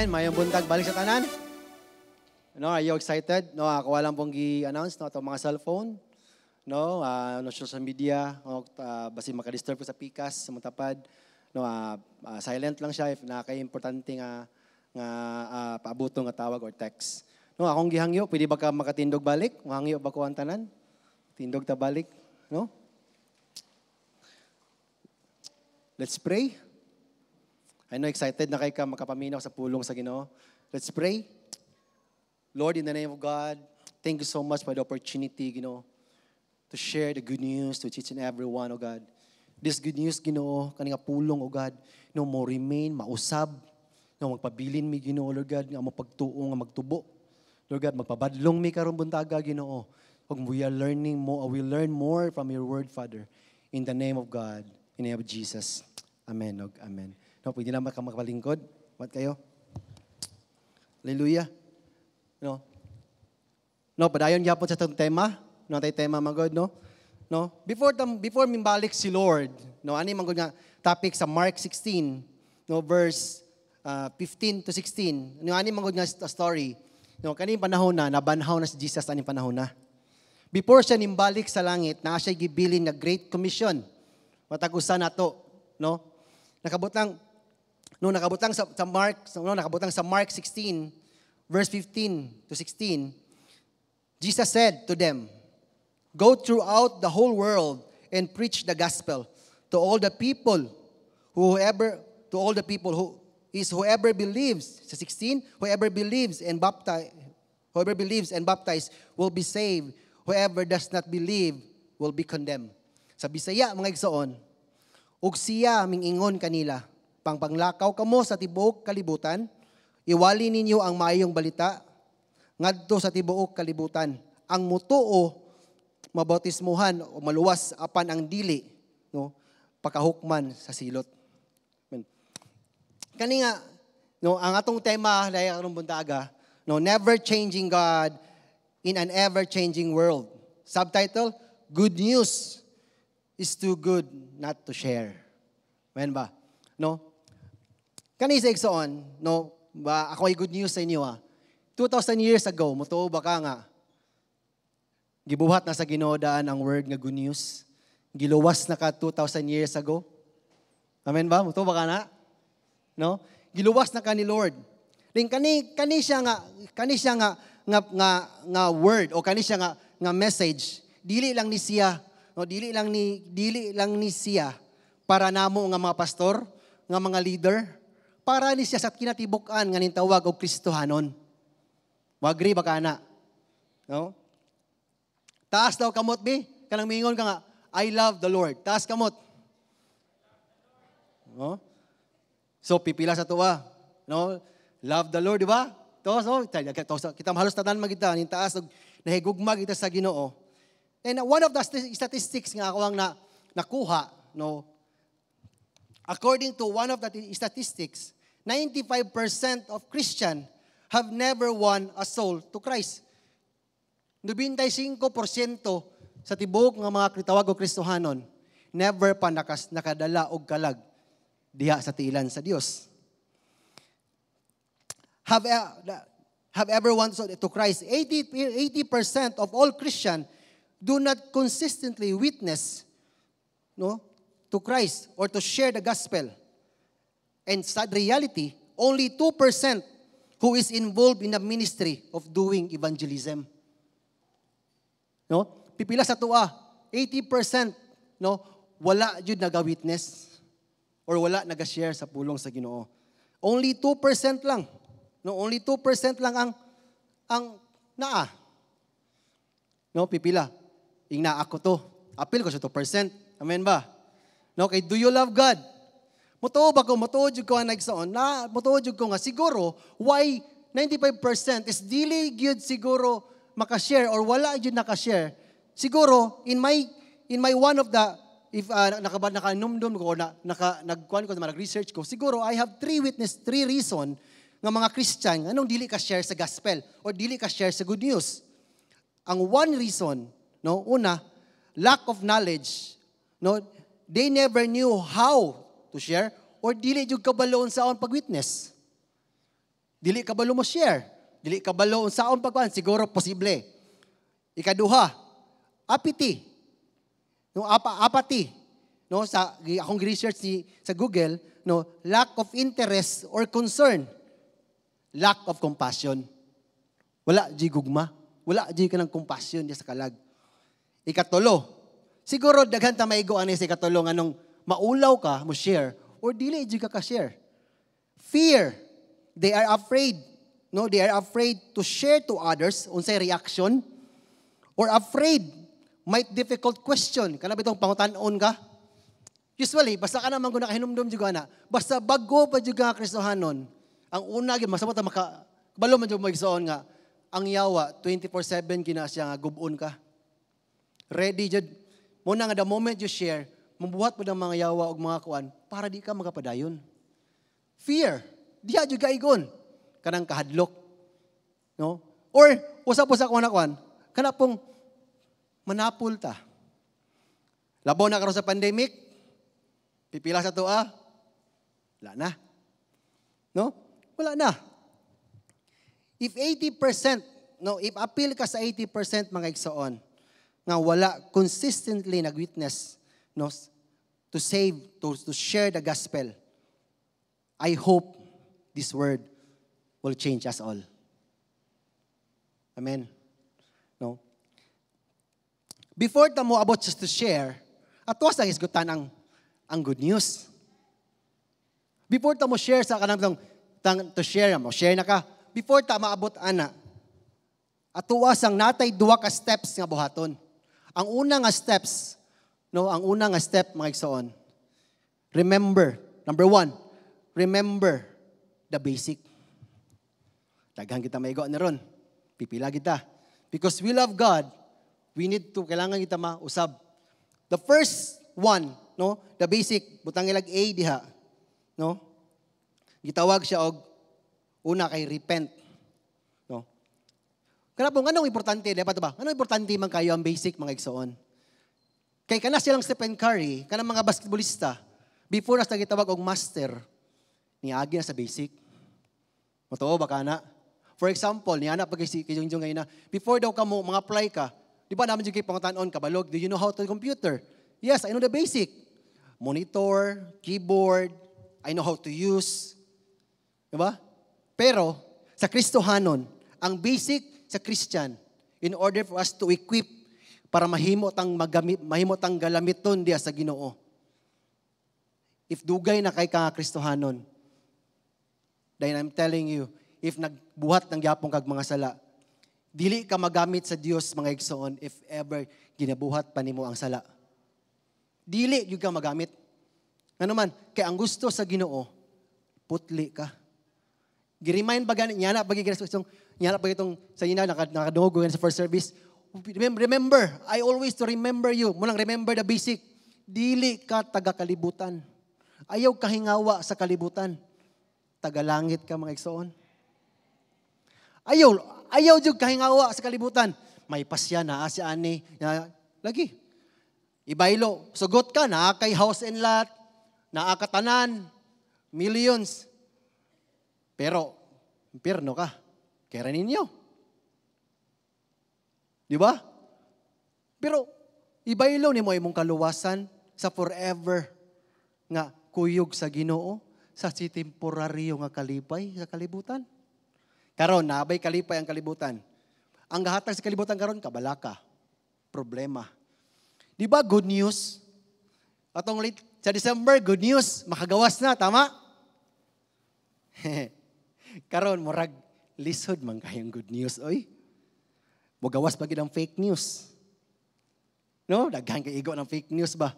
Amen. Mayong buntag balik sa tanan. No, are you excited? No, ako walang pong gi-announce no to mga cellphone. No, no social media, no, basi maka-disturb ko sa pikas, sa mutapad. No, silent lang siya if nakaka-importante nga paabutong nga tawag or text. No, akong gihangyo, pwede ba ka makatindog balik? Mahangyo ba ko ang tanan? Tindog ta balik, no? Let's pray. I know excited na kay ka makapaminaw sa pulong sa Ginoo. Let's pray. Lord, in the name of God, thank you so much for the opportunity, to share the good news to each and every one, oh God. This good news, Ginoo, kaninga pulong, oh God, mo remain, mausab, magpabilin mi, Ginoo, Lord God, nga mapagtuo, nga magtubo. Lord God, magpabadlong mi karon buntaga, Ginoo. We are learning more, we learn more from your word, Father. In the name of God, in the name of Jesus. Amen, oh, amen. No, pwede naman ka magpalingkod. Mat kayo? Hallelujah. No, padayon gyapon sa itong tema. No, tayo tema magod, no? No, before mimbalik si Lord, no, ani magod nga topic sa Mark 16, no, verse 15 to 16. No, ani magod nga story. No, kaning panahon na nabanhaw na si Jesus ani panahon na. Before siya nimbalik sa langit, na siya gibilin nga Great Commission. Matag-usa nato, no? Nakabutang sa Mark 16 verse 15 to 16. Jesus said to them, "Go throughout the whole world and preach the gospel to all the people whoever believes." Sa 16, whoever believes and baptized will be saved. Whoever does not believe will be condemned. Sa Bisaya mga igsoon, ug siya mingingon kanila, panglakaw kamo sa tibuok kalibutan, iwali ninyo ang maayong balita ngadto sa tibuok kalibutan. Ang mutuo mabautismuhan o maluwas apan ang dili, no, pakahukman sa silot. Amen. Kani nga, no, ang atong tema dayang karong buntaga, no, never changing God in an ever changing world. Subtitle, Good News is too good not to share. Amen ba? No? Kani sa igsoon, no, ba ako ay good news sa inyo 2,000 years ago, mutuo ba ka nga gibuhat na sa Ginoo daan ang word nga good news. Giluwas na ka 2,000 years ago. Amen ba? Mutuo ba ka na? No? Giluwas na ka ni Lord. Ling kani siya nga word o kani siya nga message. Dili lang ni siya, no, dili lang ni siya para namo nga mga pastor, nga mga leader, para ni siya sa kinatibuk-an nga nintawag og Kristohanon. Agree ba ka na? No? Taas daw kamot bi, kanang mingon ka nga, I love the Lord. Taas kamot. No? So pipila sa tuwa, no? Love the Lord, di ba? So kita halos tanan magita nin taas og nahigugma kita sa Ginoo. And one of the statistics nga ako ang nakuha, no? According to one of the statistics, 95% of Christians have never won a soul to Christ. 95% sa tibuok nga mga kitawag o Kristohanon, never pa nakadala og kalag diha sa tiilan sa Dios. Have ever won to Christ. 80% of all Christians do not consistently witness, no, to Christ or to share the gospel. And sad reality, only 2% who is involved in the ministry of doing evangelism. No? Pipila sa tuwa, 80%, no, wala jud naga-witness or wala naga-share sa pulong sa Ginoo. Only 2% lang. No, only 2% lang ang naa. No, pipila. Ingna ako to. Apil ko sa 2%. Amen ba? No, kay do you love God? Mutuo jud ko ang nagsaon. Mutuo jud ko nga siguro why 95% is dili gyud siguro makashare or wala gyud nakashare. Siguro in my one of the if nakanumdum ko nagkuan ko nag-research ko, siguro I have 3 reason nga mga Christian anong dili ka share sa gospel or dili ka share sa good news. Ang one reason, no, una, lack of knowledge. No, they never knew how to share or dili jud kabaloon sa on pag-witness. Dili kabalo mo share. Dili kabalo unsaon pagkuan, siguro posible. Ikaduha, apathy. No, apathy. No, sa akong research sa Google, no, lack of interest or concern. Lack of compassion. Wala di gugma. Wala di ka ng compassion di sa kalag. Ikatulo, siguro daghan ta maigo ani sa ikatulo nganong maulaw ka mo share or dili di ka share. Fear. They are afraid. No, they are afraid to share to others unsay reaction or afraid might difficult question. Kana bitong pangutan-on ka? Usually, basta ka naman kung nakahinumdum juga na, basta bago pa juga Kristohanon, ang una, masabot na balo man juga magsoon nga, ang yawa, 24/7 kina siya nga, gubon ka. Ready, jud. Muna nga, the moment you share, mabuhat mo ng mga yawa o mga kuan, para di ka magapadayon. Fear. Diya juga igon. Kanang kahadlok. No? Or, usap-usap ko na kuan, kana pong manapul ta. Labaw na karon sa pandemic, pipila sa tua, wala na. No? Wala na. If 80%, no, if appeal ka sa 80% mga igsoon, nga wala consistently nag-witness, no, to save, to share the gospel, I hope this word will change us all. Amen. No? Before ta mo about just to share, atwas ang isgutan ang good news. Before ta mo share sa kanang to share mo, share na ka. Before ta maabot ana, atwas ang natay duwa ka steps nga buhaton. Ang una nga steps, no, ang una nga step mga igsoon. Remember, number 1, remember the basic. Daghang kita maigo na ron. Pipila kita. Because we love God, we need to, kailangan kita mausab. The first one, no, the basic, butang ilag A diha, no, gitawag siya og una kay repent. No? Kaya po, anong importante, dapat ba? Anong importante man kayo ang basic mga igsoon? Kay kana silang Stephen Curry, kanang mga basketballista, before nas nagitawag og master, niagi na sa basic. Motoo ba kana? For example, niana pag kijungjung ngayon na, before daw ka mo, mga apply ka, di ba naman yung kay pangutan-on, kabalog, do you know how to computer? Yes, I know the basic. Monitor, keyboard, I know how to use. Di ba? Pero, sa Kristohanon, ang basic sa Christian, in order for us to equip para mahimot ang galamiton diya sa Ginoo. If dugay na kay ka Kristohanon, then I'm telling you, if nagbuhat ng yapong kag mga sala, dili ka magamit sa Dios mga igsoon if ever ginabuhat pa nimo ang sala. Dili yung ka magamit. Ano man, kaya ang gusto sa Ginoo, putli ka. Giremind ba ganit, nyana pag itong sa ina, nakadungog sa first service. Remember, I always to remember you. Munang remember the basic. Dili ka taga-kalibutan. Ayaw kahingawa sa kalibutan. Tagalangit ka mga igsoon. Ayaw jud kahingawa sa kalibutan. May pasya na asya ani. Lagi. Ibaylo, sugot ka na kay house and lot, naakatanan, millions. Pero, impyerno ka. Kaya ninyo. Di ba? Pero, ibaylo ni mo imong kaluwasan sa forever nga kuyog sa Ginoo sa si temporaryo nga kalipay sa kalibutan. Karon nabay kalipay ang kalibutan. Ang gahatag sa kalibutan karon kabalaka. Problema. Di ba good news? Atong sa December, good news, makagawas na, tama? Karon murag lisod man kayong good news, oy. Mugawas pa gid ang fake news. No, daghan kay igo ng fake news ba?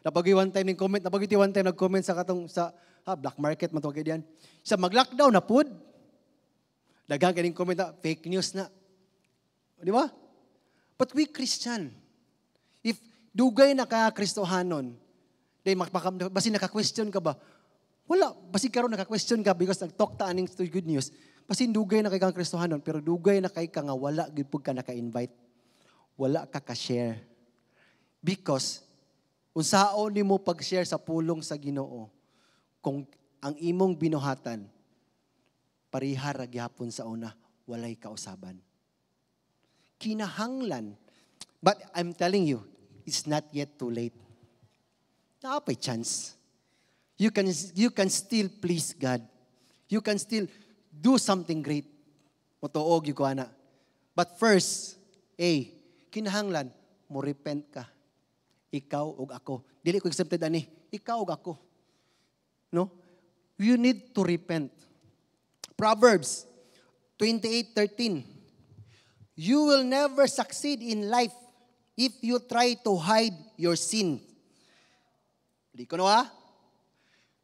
Napagi one time nag-comment sa katong sa black market man to kay diyan. Sa mag-lockdown na pud. Daghan kay comment na fake news na. Di ba? But we Christian, if dugay na ka Kristohanon, basin naka-question ka ba? Wala. Basin karon naka-question ka because nag-talk ta aning to good news. Basin dugay na kay kang Kristohanon, pero dugay na kay ka nga wala gid pud ka naka-invite. Wala ka ka-share. Because unsaon nimo pag-share sa pulong sa Ginoo kung ang imong binuhatan parihar ra gyapon sa una, walay kausaban. Kinahanglan. But I'm telling you, it's not yet too late. Naapay chance. You can still please God. You can still do something great. Motuog yung kuana. But first, kinahanglan, mo repent ka. Ikaw ug ako. Dili ko accepted ani. Ikaw ug ako. No? You need to repent. Proverbs 28:13. You will never succeed in life if you try to hide your sin. Di ko na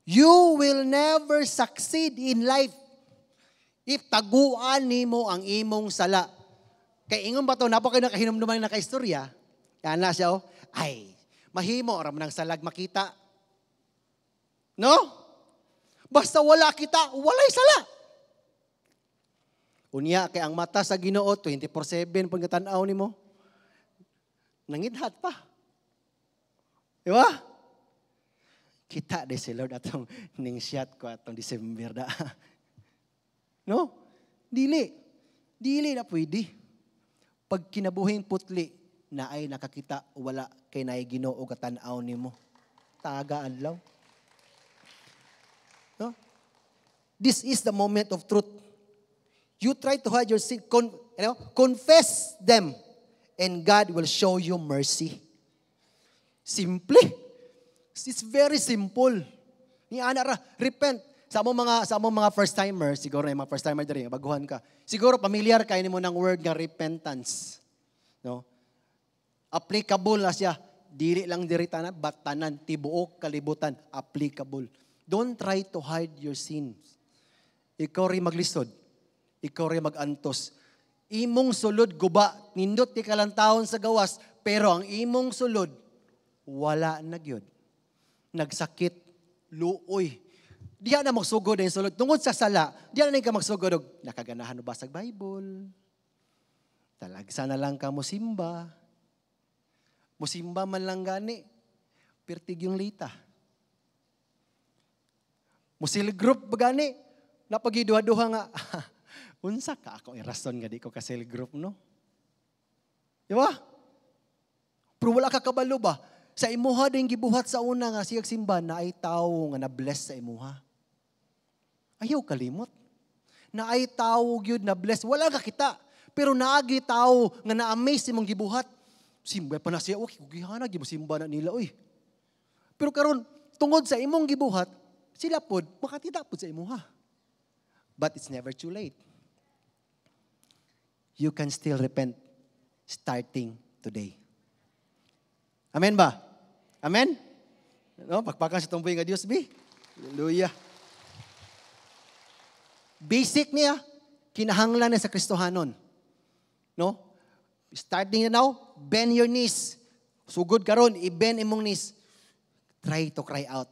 You will never succeed in life if taguan nimo ang imong sala. Kay ingon ba to, napakay nakahinumduman na kaistorya. Kaya na siya, mahimo, aram ng salag makita. No? Basta wala kita, walay sala. Unya, kay ang mata sa Ginoo, 24/7 pagkatanaw nimo. Nangidhat pa. Di ba? Kita de si Lord atong ning shot ko atong December da. No? Dili na pwede. Pag kinabuhing putli, na ay nakakita, wala kay naay Ginoo katanaw nimo. Taga adlaw. No? This is the moment of truth. You try to hide your sin, confess them, and God will show you mercy. Simple. It's very simple. Ni ana ra, repent. Sa among mga first timers, siguro yung mga first timer diri, baguhan ka. Siguro familiar kayo nimo ng word nga repentance. No? Applicable na siya. Dili lang diri tanan, batanan, tibuok, kalibutan, applicable. Don't try to hide your sins. Ikaw rin maglisod. Ikaw rin magantos. Imong sulod guba, nindot ti kalantahon sa gawas, pero ang imong sulod, wala na gyud. Nagsakit, luoy. Diya na magsugod ang sulod. Tungod sa sala, diya na ka magsugod. Nakaganahan ba sa Bible? Talagsa na lang ka musimba. Musimba man lang gani. Pertig yung lita. Musil group ba gani? Napagiduha-duha nga. Unsa ka ako rason nga di ko ka cell group, no? Di ba? Pero wala ka kabalo ba? Sa imuha din gibuhat sa una nga siyag simba na ay tao nga na-bless sa imuha. Ayaw kalimot. Na ay tao gyud na bless. Wala ka kita. Pero naagi tao nga na-amaze imong gibuhat. Simba pa na siya. Okay, kugihana, gibusimba na nila. Uy. Pero karon tungod sa imong gibuhat, sila pod, makatita pod sa imuha. But it's never too late. You can still repent starting today. Amen ba? Amen? No, pakpakan sa tumboy nga Dios bi. Hallelujah. Basic niya, kinahanglan na sa Kristohanon. No? Starting now, bend your knees. Sugod karon, i-bend imong knees. Try to cry out.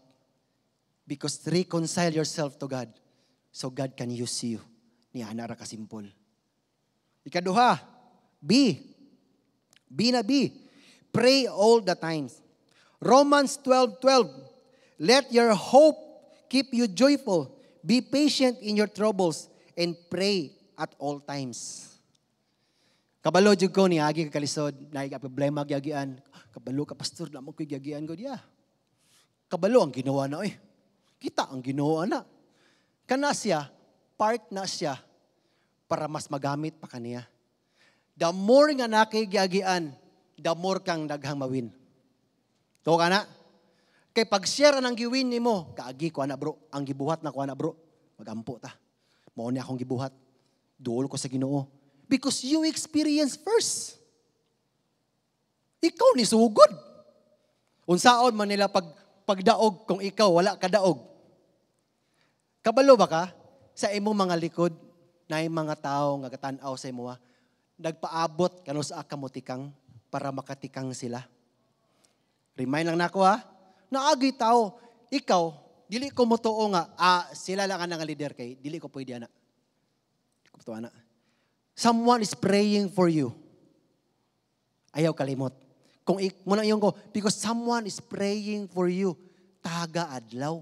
Because reconcile yourself to God. So God can use you. Ni ana ra ka simple. Ikaduha, B. Pray all the times. Romans 12:12. Let your hope keep you joyful. Be patient in your troubles and pray at all times. Kabalo jud ko ni agi kalisod, naay problema gyagian. Kabalo ka pastor, na mo koy gyagian ko diya. Kabalo ang ginawa na Kita ang ginawa na. Kana siya, part na siya para mas magamit pa kaniya. The more nga nakigyagian, the more kang daghang mawin. To ka na? Kay pag-share ang giwin nimo, kaagi ko ana bro, ang gibuhat na ko ana bro, magampo ta. Mao ni akong gibuhat. Duol ko sa Ginoo. Because you experience first. Ikaw ni sugod. Unsaon man nila pagdaog kung ikaw wala ka daog. Kabalo ba ka? Sa imong mga likod, na mga tao nga katanaw sa imo, nagpaabot kano sa kamutikang para makatikang sila. Remind lang nako naagi tao, ikaw, dili ko motuo nga, sila lang ang leader kay, dili ko pwede ana. Dili ko to ana. Someone is praying for you. Ayaw kalimot. Kung muna yung ko, because someone is praying for you, taga adlaw.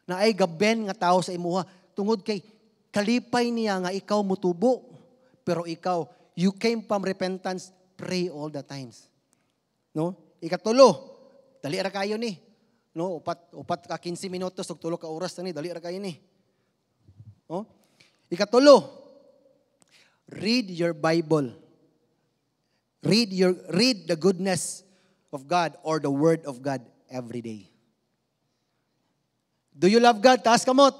Na ay gaben nga tao sa imuha, tungod kay Kalipay niya nga ikaw mutubo, pero ikaw, you came from repentance, pray all the times. No? Ikatulo, dali ra kayo ni. No, upat ka 15 minutos ug 3 ka oras ni, dali ra kayo ni. No? Ikatulo, read your Bible. Read the goodness of God or the word of God every day. Do you love God? Taas kamot.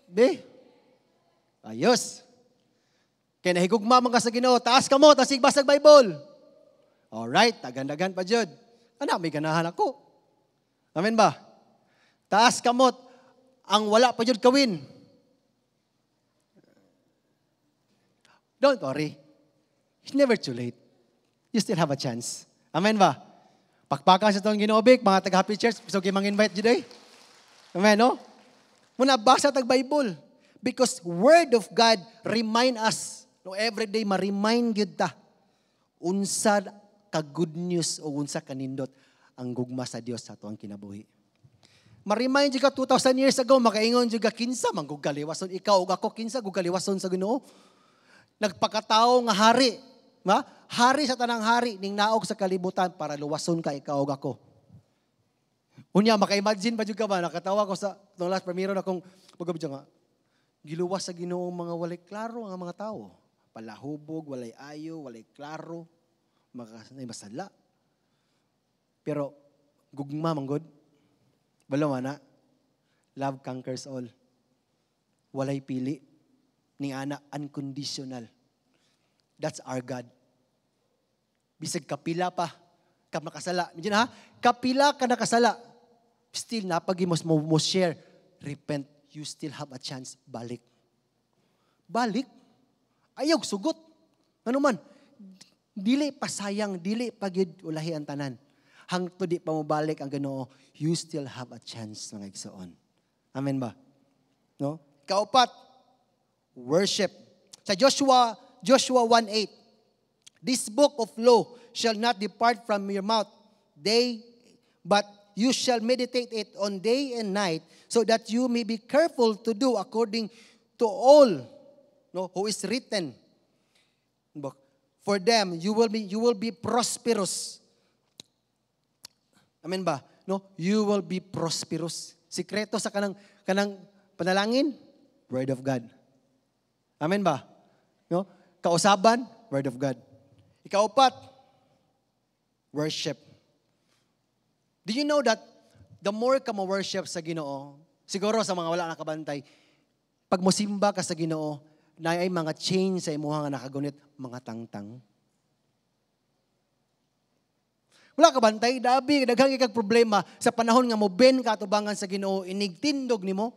Di? Ayos. Kaya nahigugma man ka sa Ginoo, taas kamot, asig basag Bible. Alright, tagandagan pa jud. Ana, may ganahan ako. Amen ba? Taas kamot, ang wala pa jud kawin. Don't worry. It's never too late. You still have a chance. Amen ba? Pakpakan sa itong Ginobik, mga taga-Happy Church, so kayo mang-invite dyan eh. Amen, no? Muna basa tag Bible. Because Word of God remind us, no, every day ma-remind yun ta, unsa ka-good news o unsa kanindot ang gugma sa Dios sa tuwang kinabuhi. Ma-remind yun ka 2,000 years ago, makaingon yun ka kinsa, manggugaliwason, ikaw o ako, kinsa, gugaliwason sa Ginoo. Nagpakatao nga hari, ma? Hari sa tanang hari, ning naog sa kalibutan para luwason ka ikaw o ako. Unya, maka-imagine ba dyan ka ba? Nakatawa ko sa, nung last premiere na kung, magabidyo nga, giluwas sa Ginoong mga walay klaro ang mga tao. Palahubog, walay ayo, walay klaro, masala. Pero, gugma manggod, balaw na, love conquers all. Walay pili, ning ana, unconditional. That's our God. Bisag kapila pa, ka makasala. Medyo ha? Kapila ka nakasala. Still, napagimos mo share, repent, you still have a chance, balik. Balik? Ayaw, sugot. Ano man? Dili pa sayang, dili pa gyud ulahi ang tanan. Hangtod di pa mo balik ang Ginoo, you still have a chance, mga igsoon. Amen ba? No? Kaupat, worship. Sa Joshua 1:8, this book of law shall not depart from your mouth, but you shall meditate it on day and night, so that you may be careful to do according to all, no, who is written. For them, you will be prosperous. Amen ba? No, you will be prosperous. Sikreto sa kanang panalangin, word of God. Amen ba? No? Kausaban, word of God. Ikaupat, worship. Do you know that the more ka ma-worship sa Ginoo, siguro sa mga wala nakabantay, pag mosimba ka sa Ginoo, na ay mga change sa imuha nga nakagunit, mga tangtang. Wala ka bantay, daghang ikag problema sa panahon nga mo ben ka atubangan sa Ginoo, inigtindog nimo,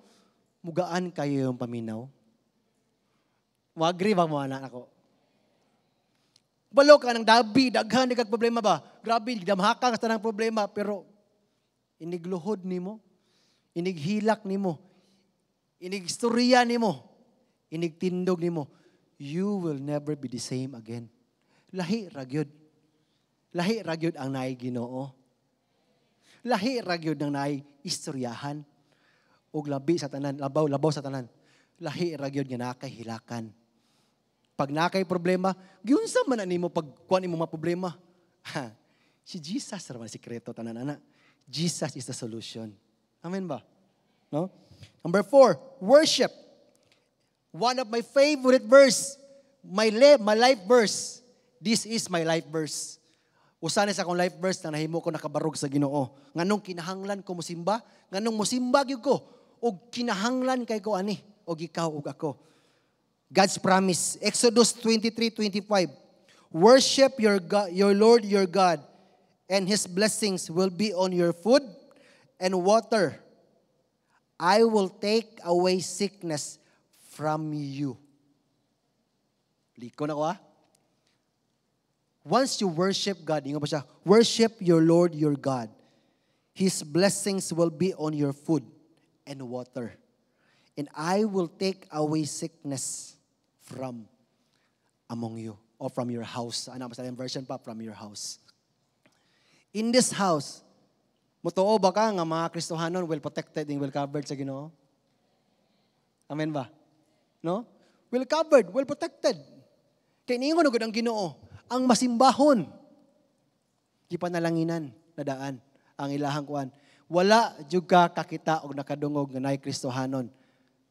mugaan kayo yung paminaw. Agree ba mo anak ako? Balo ka ng daghan ikag problema ba? Grabe, damhaka ka sa ng problema, pero inigluhod nimo, inighilak nimo, inigstorya nimo, inigtindog nimo, you will never be the same again. Lahi ragyod. Lahi ragyod ang naay Ginoo. Lahi ragyod ang naay istoryahan. Og labi sa tanan, labaw sa tanan. Lahi ragyod nga nakay hilakan. Pag nakay problema, giunsa man nimo pag kuan imo mga problema. Si Jesus ra man sikreto tanan ana. Jesus is the solution. Amen ba? No? Number 4, worship. One of my favorite verse, my life verse. This is my life verse. Usa na sa akong life verse na nahimo ko nakabarog sa Ginoo. Nganong kinahanglan ko musimba, nganong musimba gyud ko og kinahanglan kay ko ani og ikaw ug ako. God's promise, Exodus 23:25. Worship your God, your Lord your God, and His blessings will be on your food and water. I will take away sickness from you. Liko na ko Once you worship God, ingon pa siya, worship your Lord your God. His blessings will be on your food and water. And I will take away sickness from among you, or from your house. Ano ba sa version pa? From your house. In this house, mutuo ba ka nga mga Kristohanon well protected and well covered sa Ginoo? Amen ba? No? well covered, well protected. Kaya niingon agad ang Ginoo, ang masimbahon, gipanalanginan na daan ang ilahang kuan. Wala jud ka kakita og nakadungog nga nay Kristohanon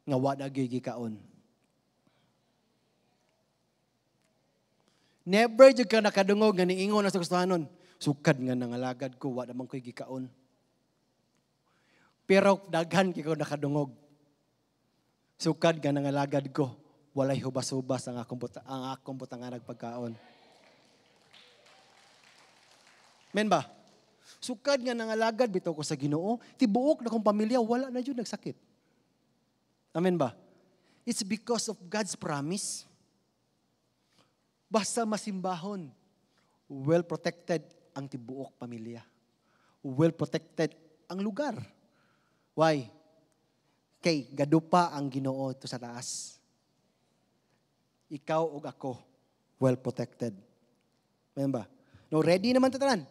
nga wa na gyud gikaon. Never jud ka nakadungog nga niingon sa Kristohanon, sukad nga nangalagad ko, wa naman ko'y gikaon. Pero daghan kay ko nakadungog. Sukad nga nangalagad ko, walay hubas-hubas ang akong butangan nagpagkaon. Men ba? Sukad nga nangalagad bitaw ko sa Ginoo, tibuok na kong pamilya wala na jud nagsakit. Amen ba? It's because of God's promise. Basta masimbahon, well protected ang tibuok pamilya. Well protected ang lugar. Why? Kay gadupa ang Ginoo to sa taas. Ikaw o ako, well protected. Amen ba? No, ready naman tatanan.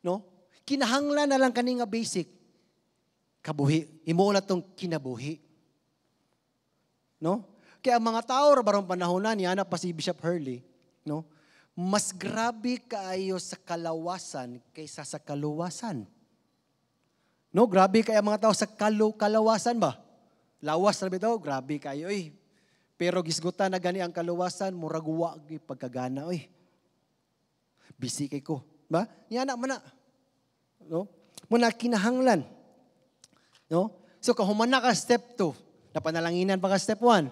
No? Kinahanglan na lang kani nga basic. Kabuhi. Imo na tong kinabuhi. No? Kaya ang mga tao barong panahonan niya na pa si Bishop Hurley, no? Mas grabe kaayo sa kalawasan kaysa sa kaluwasan. No, grabe kaya mga tao sa kalawasan ba? Lawas na bitaw, grabe kayo Pero gisgutan na gani ang kaluwasan, murag wa gyud pagkagana Busy kay ko, ba? Niya na man na. No? Muna kinahanglan. No? So kahumana ka step 2, napanalanginan pa ka step 1.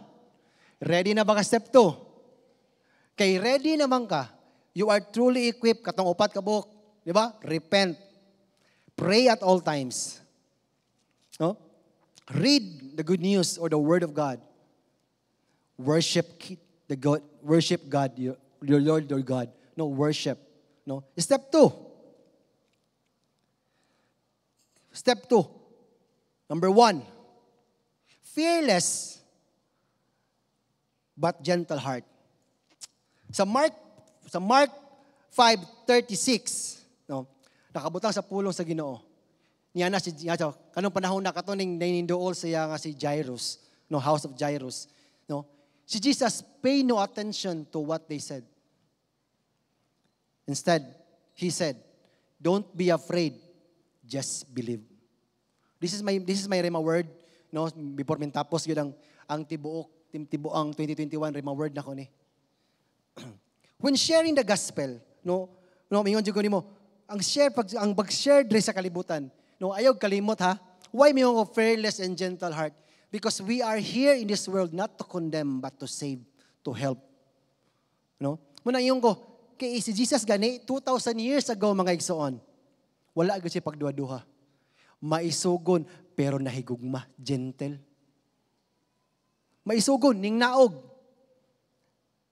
Ready na ba ka step 2? Kay ready naman ka, you are truly equipped katong upat ka buok, di ba? Repent. Pray at all times. No? Read the good news or the word of God. Worship God, your Lord, your God. No, worship. No? Step 2. Step 2. Number 1. Fearless but gentle heart. Sa Mark 5:36, no? Nakabutang sa pulong sa Ginoo. Niya na si kanong panahon na katuning nanindool siya nga si Jairus, no, house of Jairus, no? Si Jesus pay no attention to what they said. Instead, he said, "Don't be afraid, just believe." This is my rema word, no, before min tapos gyud ang tibuang 2021 rema word na ko ni. When sharing the gospel, no mingon jud ko nimo, ang pag-share diri sa kalibutan, no, ayaw kalimot ha. Why may mga fearless and gentle heart? Because we are here in this world not to condemn but to save, to help. No? Muna yung ko, kay si Jesus gani 2,000 years ago mga igsoon. Wala gyud siya pagduha-duha. Maisugon pero nahigugma, gentle. Maisugon ning naog.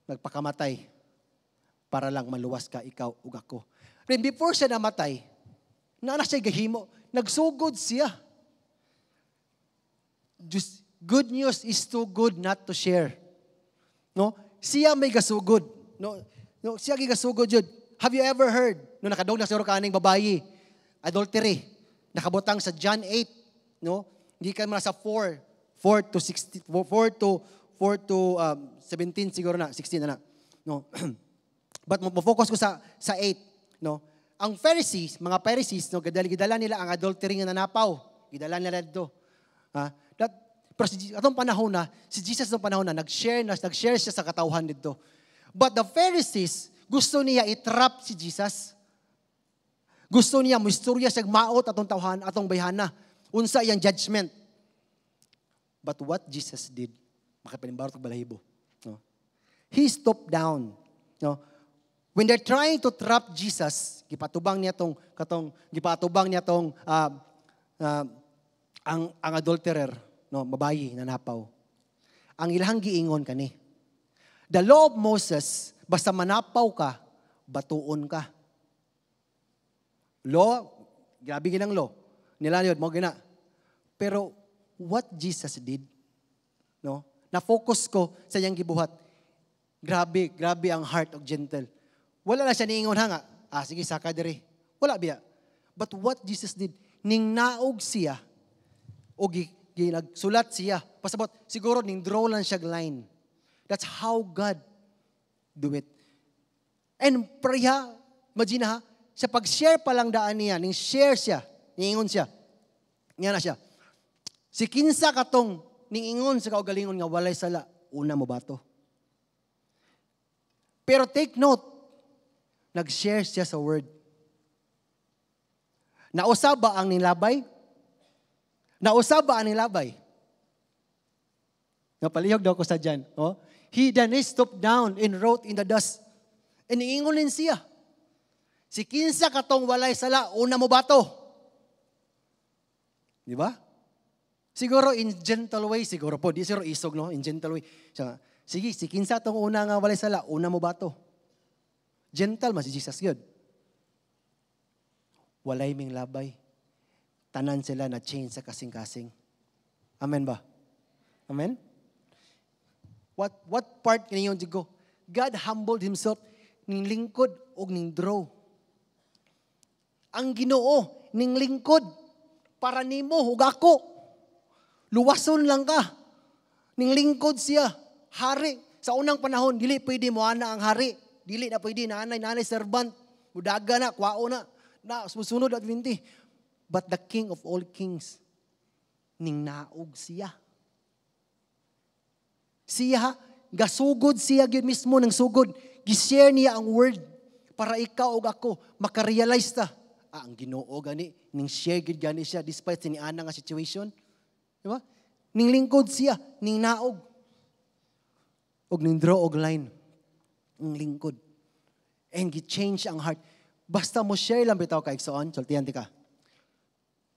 Nagpakamatay para lang maluwas ka ikaw ug ako. Then before siya namatay, na siya gahimo, nagsugod siya. Just good news is too good not to share. No? Siya may gasugod. No, siya gigasugod jud. Have you ever heard no nakadog na sa kaning babayi, adultery, nakabutang sa John 8, no? Hindi ka man sa 4 to 17 siguro na, 16 na. No. But mo-focus ko sa 8, no? Ang mga Pharisees, no, gidala nila ang adultery nga nanapaw. Gidala nila dito. Pero atong panahon na, si Jesus atong panahon na, nag-share siya sa katawhan dito. But the Pharisees, gusto niya i-trap si Jesus. Gusto niya, istorya siya maot atong tawhan, atong bayhana. Unsa iyang judgment. But what Jesus did, makapanimbarot og balahibo. No? He stopped down. No? When they're trying to trap Jesus, gipatubang niya tong ang adulterer, no, babayi na napaw. Ang ilahang giingon kani. The law of Moses, basta manapaw ka, batuon ka. Law, grabe ginang law. Nila yun, mo gina. Pero what Jesus did, no? Na-focus ko sa iyang gibuhat. Grabe ang heart of gentle. Wala na siya niingon nga, sige, saka diri. Wala biya. But what Jesus did, ning naog siya, o ginagsulat siya, pasabot, siguro ning draw lang siya line. That's how God do it. And priya, imagine ha, sa pag-share pa lang daan niya, ning share siya, niingon siya. Nga na siya. Si kinsa katong niingon sa kaugalingon nga walay sala, una mo ba to? Pero take note, nag-share siya sa word. Nausab ba ang nilabay? Nausab ba ang nilabay? Napalihog daw ko sa dyan. Oh? He then stooped down and wrote in the dust. And niingon din siya. Si kinsa katong walay sala, una mo ba to? Di ba? Siguro in gentle way, siguro po, di siguro isog, no? In gentle way. Sige, si kinsa tong una nga walay sala, una mo ba to? Gentle man si Jesus yun. Walay ming labay. Tanan sila na change sa kasing-kasing. Amen ba? Amen? What part kaniyon digo? God humbled Himself ning lingkod o ning draw. Ang Ginoo ning lingkod para nimo ug ako. Luwason lang ka. Ning lingkod siya, hari. Sa unang panahon, dili pwede mo ana ang hari. Dili na pwede nanay servant. Mudaga na, kwao na. Susunod at vinti. But the King of all kings, ning naog siya. Siya, gasugod siya yun mismo ng sugod. Gishare niya ang word para ikaw o ako makarealize ta. Ang Ginoo gani, ning share gid gani siya despite sa niana nga situation. Di ba? Ning lingkod siya, ning naog. Og ning draw og line. Ning lingkod. And gi-change ang heart. Basta mo share lang bitaw ka igsoon, sultihan ti ka.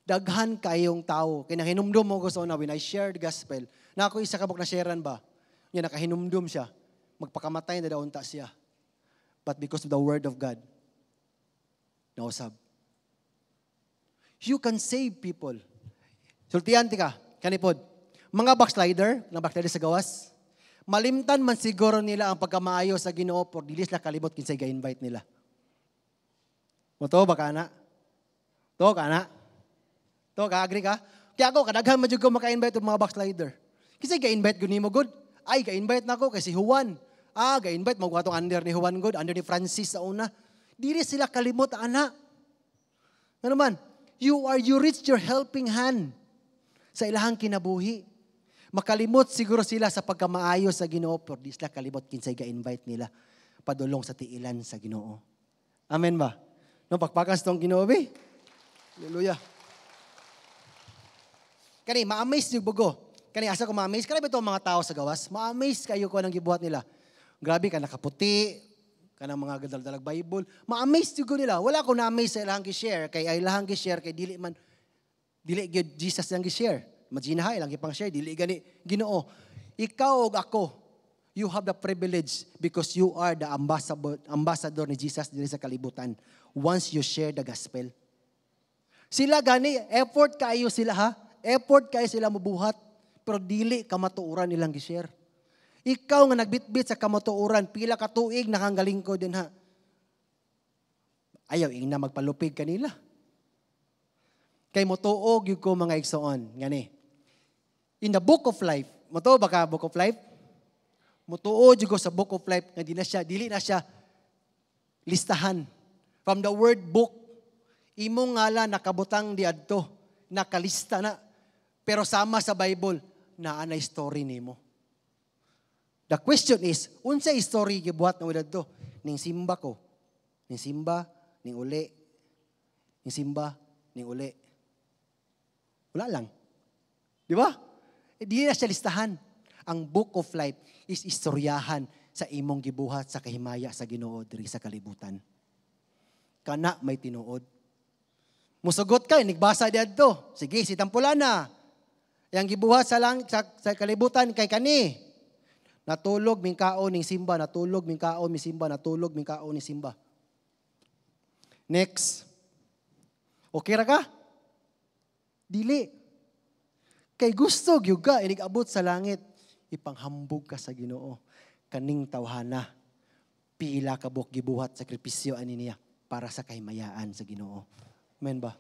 Daghan kayong tao, kay nahinumdum mo gusto na when I share the gospel. Na ako isa ka buk na sharean ba? Yan nakahinumdum siya. Magpakamatay na daw unta siya. But because of the word of God, nausab. You can save people. Sultihan ti ka, kanipod. Mga backslider sa gawas, malimtan man siguro nila ang pagkamaayo sa Ginoo por dili sila kalibot kinsay ga-invite nila. Moto ba kana? To kana? To ka agree ka? Kaya ako kadaghan man jud ko maka-invite og mga backslider. Kinsay ga-invite gud nimo gud? Ay ga-invite nako kay si Juan. Ga-invite mo atong under ni Juan gud, under ni Francis sa una. Dili sila kalimot ana. Ano man? You reach your helping hand sa ilahang kinabuhi. Makalimot siguro sila sa pagkamaayo sa Ginoo, pero di sila kalimot kinsay ga-invite nila padulong sa tiilan sa Ginoo. Amen ba? No, pagpakas tong Ginoo be. Hallelujah. Kani ma-amaze yung bugo. Kani asa ko ma-amaze. Kani ba itong mga tao sa gawas? Ma-amaze kayo ko anong gibuhat nila. Grabe ka nakaputi, kanang mga gadaldalag Bible. Ma-amaze yung nila. Wala ko na-amaze sa ilahang gi-share. Kay ilahang gi-share, kay dili gyud Jesus lang gi-share. Imagine ha, ilang ipang share, dili gani Ginoo. Ikaw og ako, you have the privilege because you are the ambassador ni Jesus diri sa kalibutan. Once you share the gospel. Sila gani, effort kayo sila ha. Effort kayo sila mabuhat. Pero dili kamatuoran nilang gi-share. Ikaw nga nagbitbit sa kamatuoran, pila ka tuig nakanggaling ko din ha. Ayaw, ing na magpalupig kanila. Kay motuog yung ko mga igsoon. Ngani. In the book of life, motuo ba ka book of life? Motuo yung ko sa book of life na dili na siya listahan. From the word book, imong ngala nakabutang diadto, nakalista na. Pero sama sa Bible, naanay story nimo. The question is, unsay story gibuhat na udad to? Ning simba ko. Ning simba, ning uli. Ning simba, ning uli. Wala lang. Di ba? Di na siya listahan. Ang book of life is istoryahan sa imong gibuhat sa kahimaya sa Ginoo diri sa kalibutan. Kana may tinuod. Musugot kay nigbasa diadto. Sige, si Tampulana. Yang gibuhat sa kalibutan kay kani. Natulog ming kaon ning simba, natulog ming kaon mi simba, natulog ming kaon ni simba. Next. Okay ra ka? Dili. Kay gusto gyud ka inig-abot sa langit, ipanghambog ka sa Ginoo. Kaning tawhana, pila ka buok gibuhat sakripisyo ani niya para sa kahimayaan sa Ginoo. Amen ba?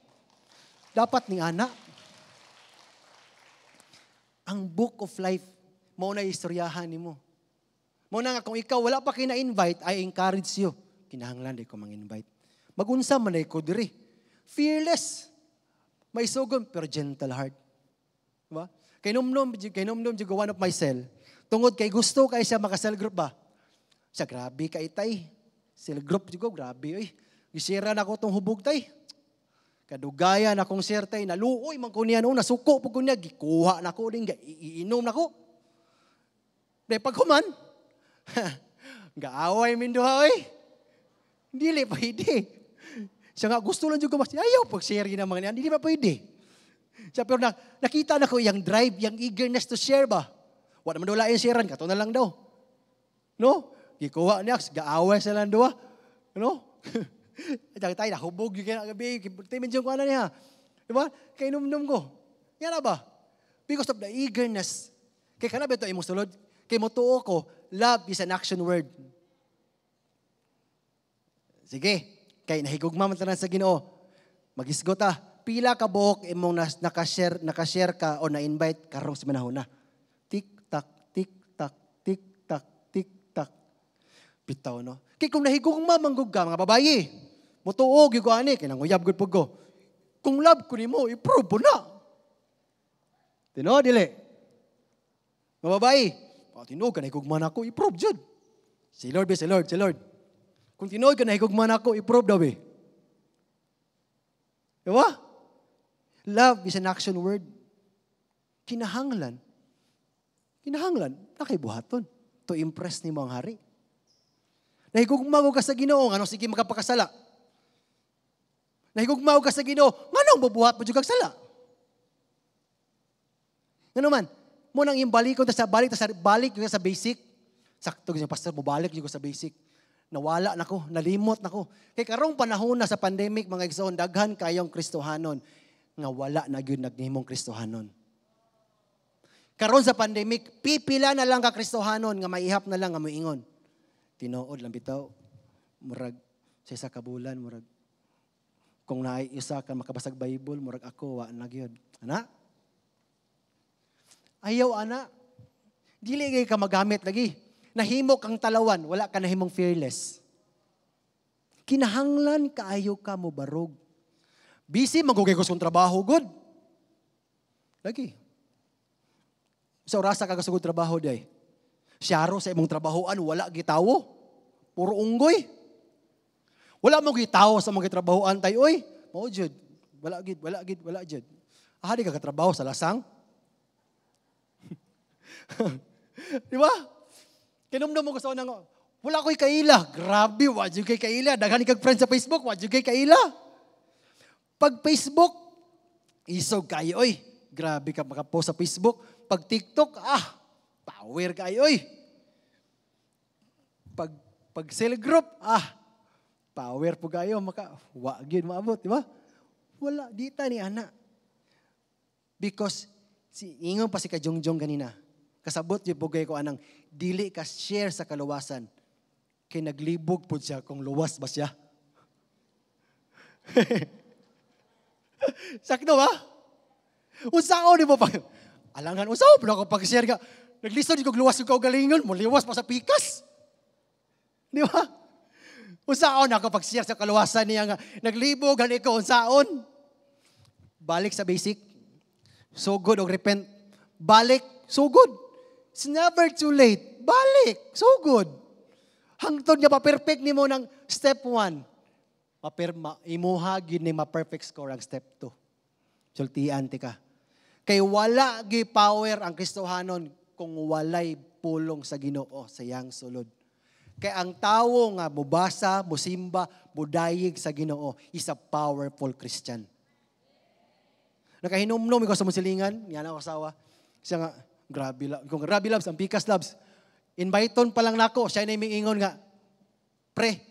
Dapat ning ana. Ang book of life mao na istoryahan nimo. Muna nga, kung ikaw wala pa kina-invite, I encourage you. Kinahanglan di ko mang-invite. Magunsa man ay ko diri. Fearless. May sugon, pero gentle heart. Diba? Kay numnum, one of my cell. Tungod kay gusto kay siya maka-cell group ba? Siya, grabe kay tay. Cell group, grabe. Oy. Gisira na ko itong hubog tay. Kadugayan akong share tay. Naluoy man ko niya noon. Nasuko po ko niya. Gikuha na ko. Iinom na ko. Dahil pag human, gaaway min duha, oy. Dili pwede. Siya nga gusto lang dyan gumas. Ayaw pag-share ng mga niyan. Hindi pa pwede. Siya, pero nakita na ko yung drive, yung eagerness to share ba? Wala naman wala yung sharean. Kato na lang daw. No? Gikuha niya. Gaaway sa lang duha. No? Tayo, nahubog yung kinagabi. Timin dyan ko na niya. Diba? Kaya inum-num ko. Yan na ba? Because of the eagerness. Kaya kanabi ito, imong sulod. Kaya mo tuo ko, love is an action word. Sige. Kaya nahigugma man tanan sa Ginoo. Magisgot pila ka buhok imong nakashare ka o na-invite karong sa manahon na. Tik-tak, tik-tak, tik-tak, tik-tak. Bitaw, no? Kaya kung nahigugma manggug ka, mga babayi, mutuog yung ani, kaya nanguyab good po ko. Kung love ko ni mo, i-prove mo na. Tino, dili. Mga babayi, tinuog ka nahigugma na ako, i-prove dyan. Si Lord. Kung tinuog ka nahigugma na ako, i-prove daw eh. Diba? Love is an action word. Kinahanglan, nakibuhaton to impress ni mo ang hari. Nahigugmaw ka sa Ginoo, ano sige magpakasala. Nahigugmaw ka sa Ginoo, nganong bubuhat mo jud kag sala. Ngano man, mo nang imbalik ko sa balik ko sa basic. Sakto gyud pastor mo balik gyud ko sa basic. Nawala nako, nalimot nako. Kay karong panahon na sa pandemic mga igsoon daghan kayong Kristohanon nga wala na gyud nagnihimong Kristohanon. Karon sa pandemic, pipila na lang ka Kristohanon nga maihap na lang nga moingon. Tinuod lang bitaw, murag sa isa ka bulan, murag kung naay isa ka makabasag Bible, murag ako, wa na gyud. Ana? Ayaw, ana. Dili kay ka magamit lagi. Nahimo kang talawan, wala ka nahimong fearless. Kinahanglan kaayo ka mo barog. Busy, magugay ko sa trabaho, good. Lagi. So, rasa ka sa trabaho, day. Siyaro sa imong trabahoan, wala gitawo. Puro unggoy. Wala mo gitawo sa mga trabahoan tayo, oy. Mao jud. Wala jud. Ahadi ka katrabaho sa lasang. Di ba? Kinumdum mo ko sa unang, wala ko'y kaila. Grabe, wad yung kay kaila. Daghan kag friends sa Facebook, wad yung kay kaila. Pag Facebook, isog kayo, oy. Grabe ka makapost sa Facebook. Pag TikTok, power kayo, oy. Pag cell group, power po kayo. Wag yun maabot, di ba? Wala, di ta ni ana. Because, ingon pa si Kajongjong ganina. Kasabot yung bugay ko anang dili ka share sa kaluwasan. Kay naglibog po siya kung luwas ba siya. Sakto ba? Unsao di mo pa? Alangan, unsao pa ako pag-share ka. Naglisod yung luwas yung kaugalingon mo, liwas pa sa pikas. Di ba? Unsaon ako pag-share sa kaluwasan niya nga. Naglibog, gani ko, unsaon? Balik sa basic. So good o repent. Balik, so good. It's never too late. Balik. So good. Hangtod nga pa-perfect ni mo ng step 1. Imuha gid ni ma-perfect score ang step 2. Sultian ti ka. Kay wala gi power ang Kristohanon kung walay pulong sa Ginoo sa iyang sulod. Kay ang tawo nga mubasa, musimba, mudayig sa Ginoo is a powerful Christian. Nakahinumnom ko sa musilingan, yan ang asawa. Siya nga, grabe loves, ang pikas loves. Inviteon pa lang nako, siya na ingon nga, pre,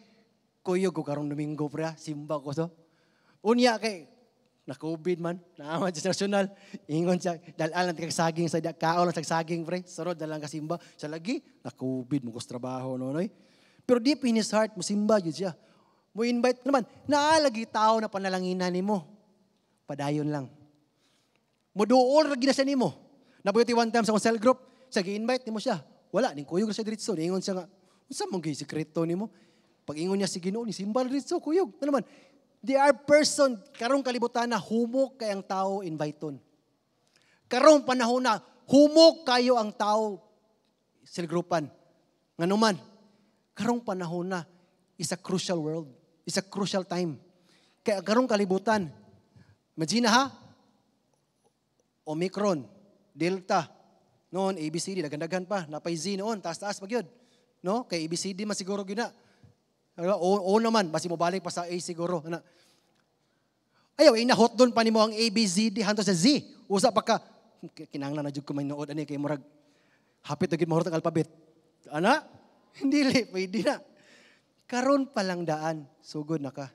kuyo ko karong Domingo, pre, simba ko so. Unya kay, na-COVID man, naaman sa nasyonal, ingon siya, dalaan lang saging sa kaon lang saging, pre, sarod dalang kasimba. Siya lagi, na-COVID, mukos trabaho, nonoy. Pero deep in his heart, musimba yun siya. Mo invite naman, naalagi tao na panalanginan ni mo. Padayon lang. Muduol lagi na siya ni mo. Nabuti one time sa cell group, siya gi-invite ni mo siya. Wala, ning kuyog siya diretso. Niingon siya nga, unsa man gyud sekreto nimo? Pag ingon niya si Ginoo, ni simbal diretso kuyog. Ano naman? They are person, karong kalibutan na humok kay ang tao inviton. Karong panahon na humok kayo ang tao silgrupan. Nganuman, karong panahon na is a crucial world. It's a crucial time. Kaya karong kalibutan, imagine ha, Omicron, Delta, noon ABCD, dagandagan pa, napay Z noon, taas-taas pa gyud. No? Kay ABCD man siguro gyud na. O naman, basi mo balik pa sa A siguro. Ayaw, inahot doon pa nimo ang ABCD hanto sa Z. Usa pa ka, kinahanglan na jud ko may nood ani kay murag hapit na gid mahurot ang alphabet. Ana? Hindi pwede na. Karon pa lang daan, sugod na ka.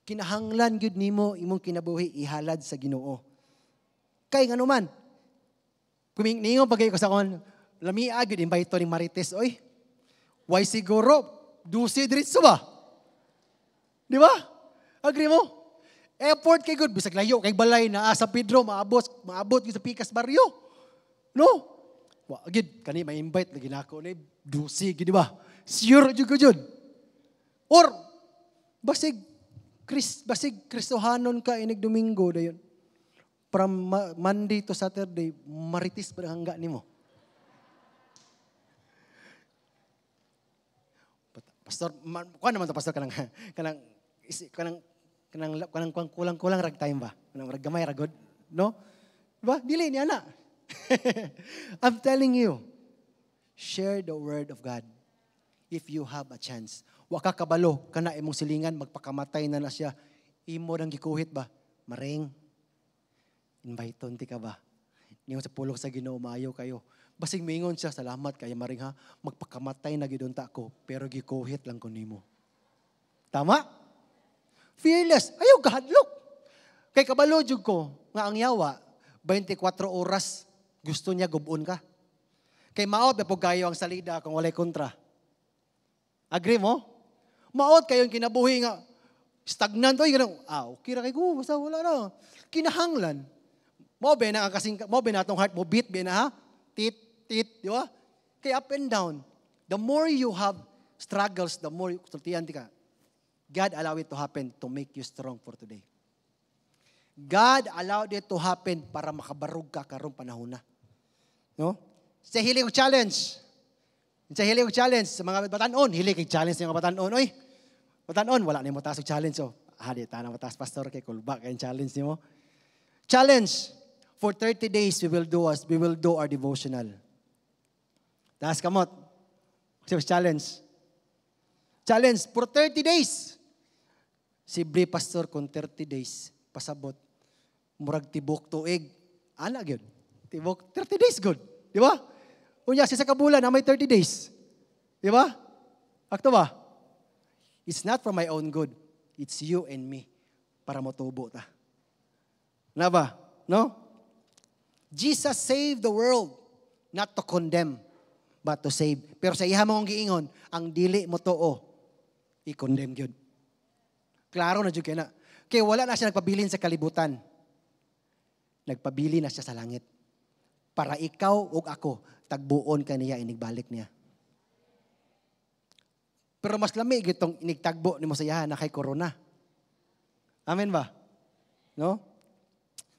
Kinahanglan gyud nimo imong kinabuhi ihalad sa Ginoo. Kay nganuman, kumingon pagay ko sa kon, lamia gyud invite ni Marites, oy. Why siguro 12 diretso ba? Di ba? Agree mo? Effort kay good bisag layo kay balay na sa Pedro maabot gyud sa Picas Barrio. No? Wa gid kani ma-invite lagi nako ni 12 gid di ba? Sure jud ko jud. Or basig Kristohanon ka inig Domingo dayon. From Monday to Saturday, Marites pa hangga nimo. Pastor, kuan naman to pastor kanang kulang-kulang rag time ba? Kanang rag gamay ragod, no? Diba? Dili ni ana. I'm telling you, share the word of God if you have a chance. Wa ka kabalo kana imong silingan magpakamatay na siya. Imo nang gikuhit ba? Maring. Invite ti ka ba? Niyo sa pulong sa Ginoo maayo kayo. Basig mingon siya, salamat kay maring ha. Magpakamatay na gidon ta ko, pero gikuhit lang ko nimo. Tama? Fearless. Ayaw kahadlok. Kay kabalo jud ko nga ang yawa 24 oras gusto niya gubon ka. Kay maot na po kayo ang salida kung walay kontra. Agree mo? Maot kayo ang kinabuhi nga stagnant oy ganun. Okay ra kay ko basta wala na. Kinahanglan. Mo be na kasing mo be na tong heart mo beat be na ha. Tit, di ba? Kay up and down. The more you have struggles, the more sultihan ka. God allowed it to happen to make you strong for today. God allowed it to happen para makabarug ka karong panahon na. No? Sa hilig challenge. Sa hilig challenge sa mga batanon, hilig challenge sa mga batanon, oy. Batanon wala nimo taas og challenge so. Hadi ta na mataas pastor kay kulba kay challenge nimo. Challenge. For 30 days we will do our devotional. Taas kamot. Challenge. Challenge for 30 days. Si Bri Pastor kung 30 days pasabot murag tibok tuig. Ana gyud. Tibok 30 days good. Di ba? Unya sa kabulan na may 30 days. Di ba? Akto ba? It's not for my own good. It's you and me para motubo ta. Na ba? No? Jesus saved the world not to condemn but to save. Pero sa iya mong giingon, ang dili mo too i-condemn gyud. Klaro na jud kay na. Kay wala na siya nagpabilin sa kalibutan. Nagpabili na siya sa langit. Para ikaw ug ako tagbuon kaniya inigbalik niya. Pero mas lami gitong inigtagbo nimo sa iya na kay corona. Amen ba? No?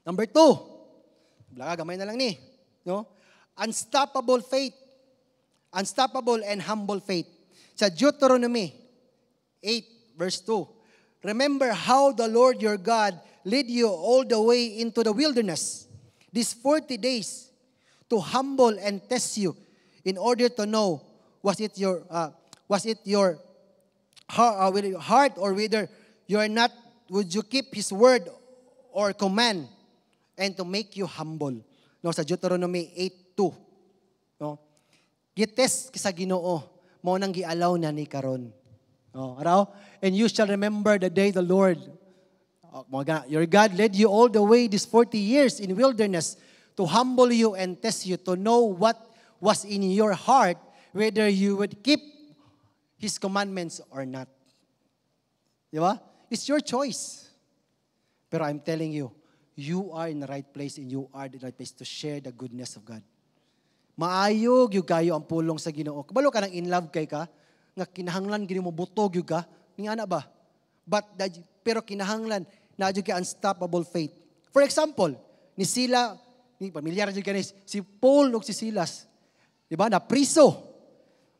Number 2. Blaga gamay na lang ni, no? Unstoppable faith. Unstoppable and humble faith. Sa Deuteronomy 8 verse 2. Remember how the Lord your God led you all the way into the wilderness these 40 days to humble and test you in order to know was it your heart or whether you are not would you keep his word or command and to make you humble. No, sa Deuteronomy 8:2. No? Gitest sa Ginoo, mao nang gialaw na ni karon. No, araw? And you shall remember the day the Lord your God led you all the way these 40 years in wilderness to humble you and test you to know what was in your heart, whether you would keep his commandments or not. Di ba? It's your choice. Pero I'm telling you, you are in the right place and you are in the right place to share the goodness of God. Maayog yung kayo ang pulong sa Ginoo. Kabalo ka nang in love kay ka, nga kinahanglan gini mo butog yung ka, ni ana ba? Pero kinahanglan, na yung ka unstoppable faith. For example, ni Sila, ni pamilyar yung ka si Paul o si Silas, di ba, na priso.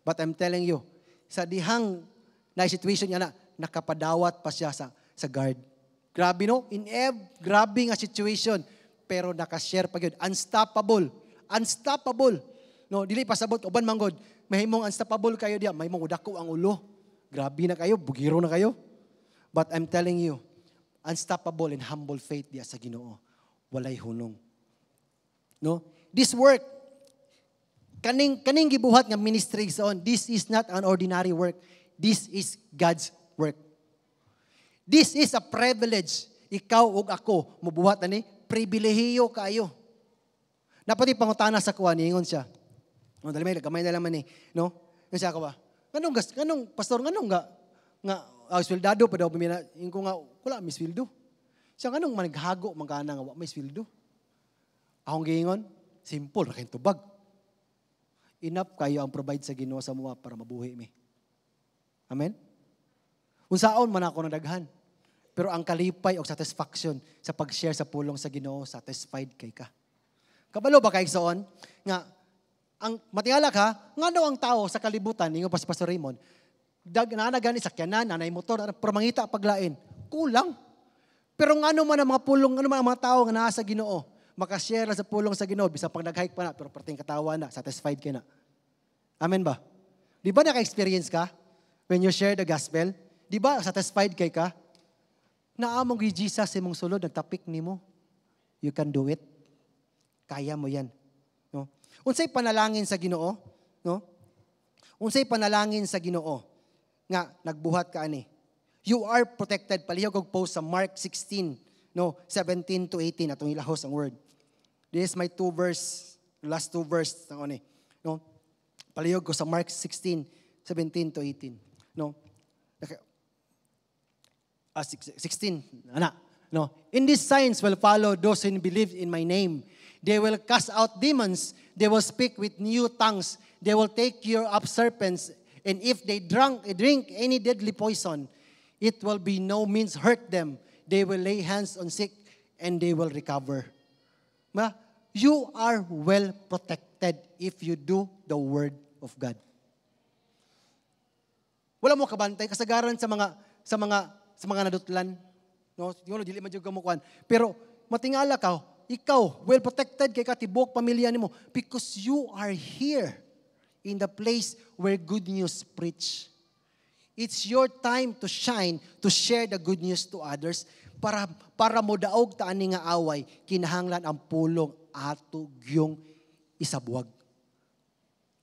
But I'm telling you, sa dihang na situation niya na, nakapadawat pa siya sa guard. Grabe no? Grabe nga situation. Pero nakashare pa yun. Unstoppable. Unstoppable. No, dili pasabot uban manggod. Mahimong unstoppable kayo diya. Mahimong udako ang ulo. Grabe na kayo, bugiro na kayo. But I'm telling you, unstoppable and humble faith diya sa Ginoo. Walay hunong. No? This work, kaning gibuhat nga ministry on, this is not an ordinary work. This is God's work. This is a privilege. Ikaw ug ako mubuhat ani pribilehiyo kayo. Napati pangutana sa kuha niingon siya. No, dali may gamay na laman ni, no? Nga siya ka ba? Kanong pastor nganong nga sweldo pa daw pamina ingko nga wala may sweldo. Siya kanong managhago mangkana nga wa may sweldo. Akong giingon, simple ra kay tubag. Enough kayo ang provide sa Ginoo sa mga para mabuhi mi. Amen? Unsaon man ako nadaghan. Pero ang kalipay o satisfaction sa pag-share sa pulong sa Ginoo, satisfied kay ka. Kabalo ba kay soon nga ang matingala ka, ngano ang tao sa kalibutan ningo pa si Pastor Raymond, nanagani sakyanan, nanay motor, pero mangita paglain, kulang. Pero ngano man ang mga pulong, ngano man ang mga tao nga naa sa Ginoo, makashare sa pulong sa Ginoo bisan pag nag-hike pa na, pero perting katawa na, satisfied ka na. Amen ba? Di ba naka-experience ka when you share the gospel? Di ba satisfied kay ka? Naamong gi Jesus imong sulod nagtapik nimo. You can do it. Kaya mo 'yan. No? Unsay panalangin sa Ginoo? No? Unsay panalangin sa Ginoo nga nagbuhat ka ani? You are protected. Palihog og post sa Mark 16, no, 17 to 18 atong ilahos ang word. This is my last two verse ng ani. No? Palihog ko sa Mark 16, 17 to 18. No? 16, anak. No. In these signs will follow those who believe in my name. They will cast out demons. They will speak with new tongues. They will take your up serpents. And if they drink any deadly poison, it will be no means hurt them. They will lay hands on sick and they will recover. You are well protected if you do the word of God. Wala mo kabantay kasagaran sa mga nadutlan, no? Dili man jud kamukuan. Pero matingala ka, ikaw well protected kay katibok pamilya nimo because you are here in the place where good news preach. It's your time to shine, to share the good news to others para mo daog ta ani nga away kinahanglan ang pulong ato gyung isabuwag.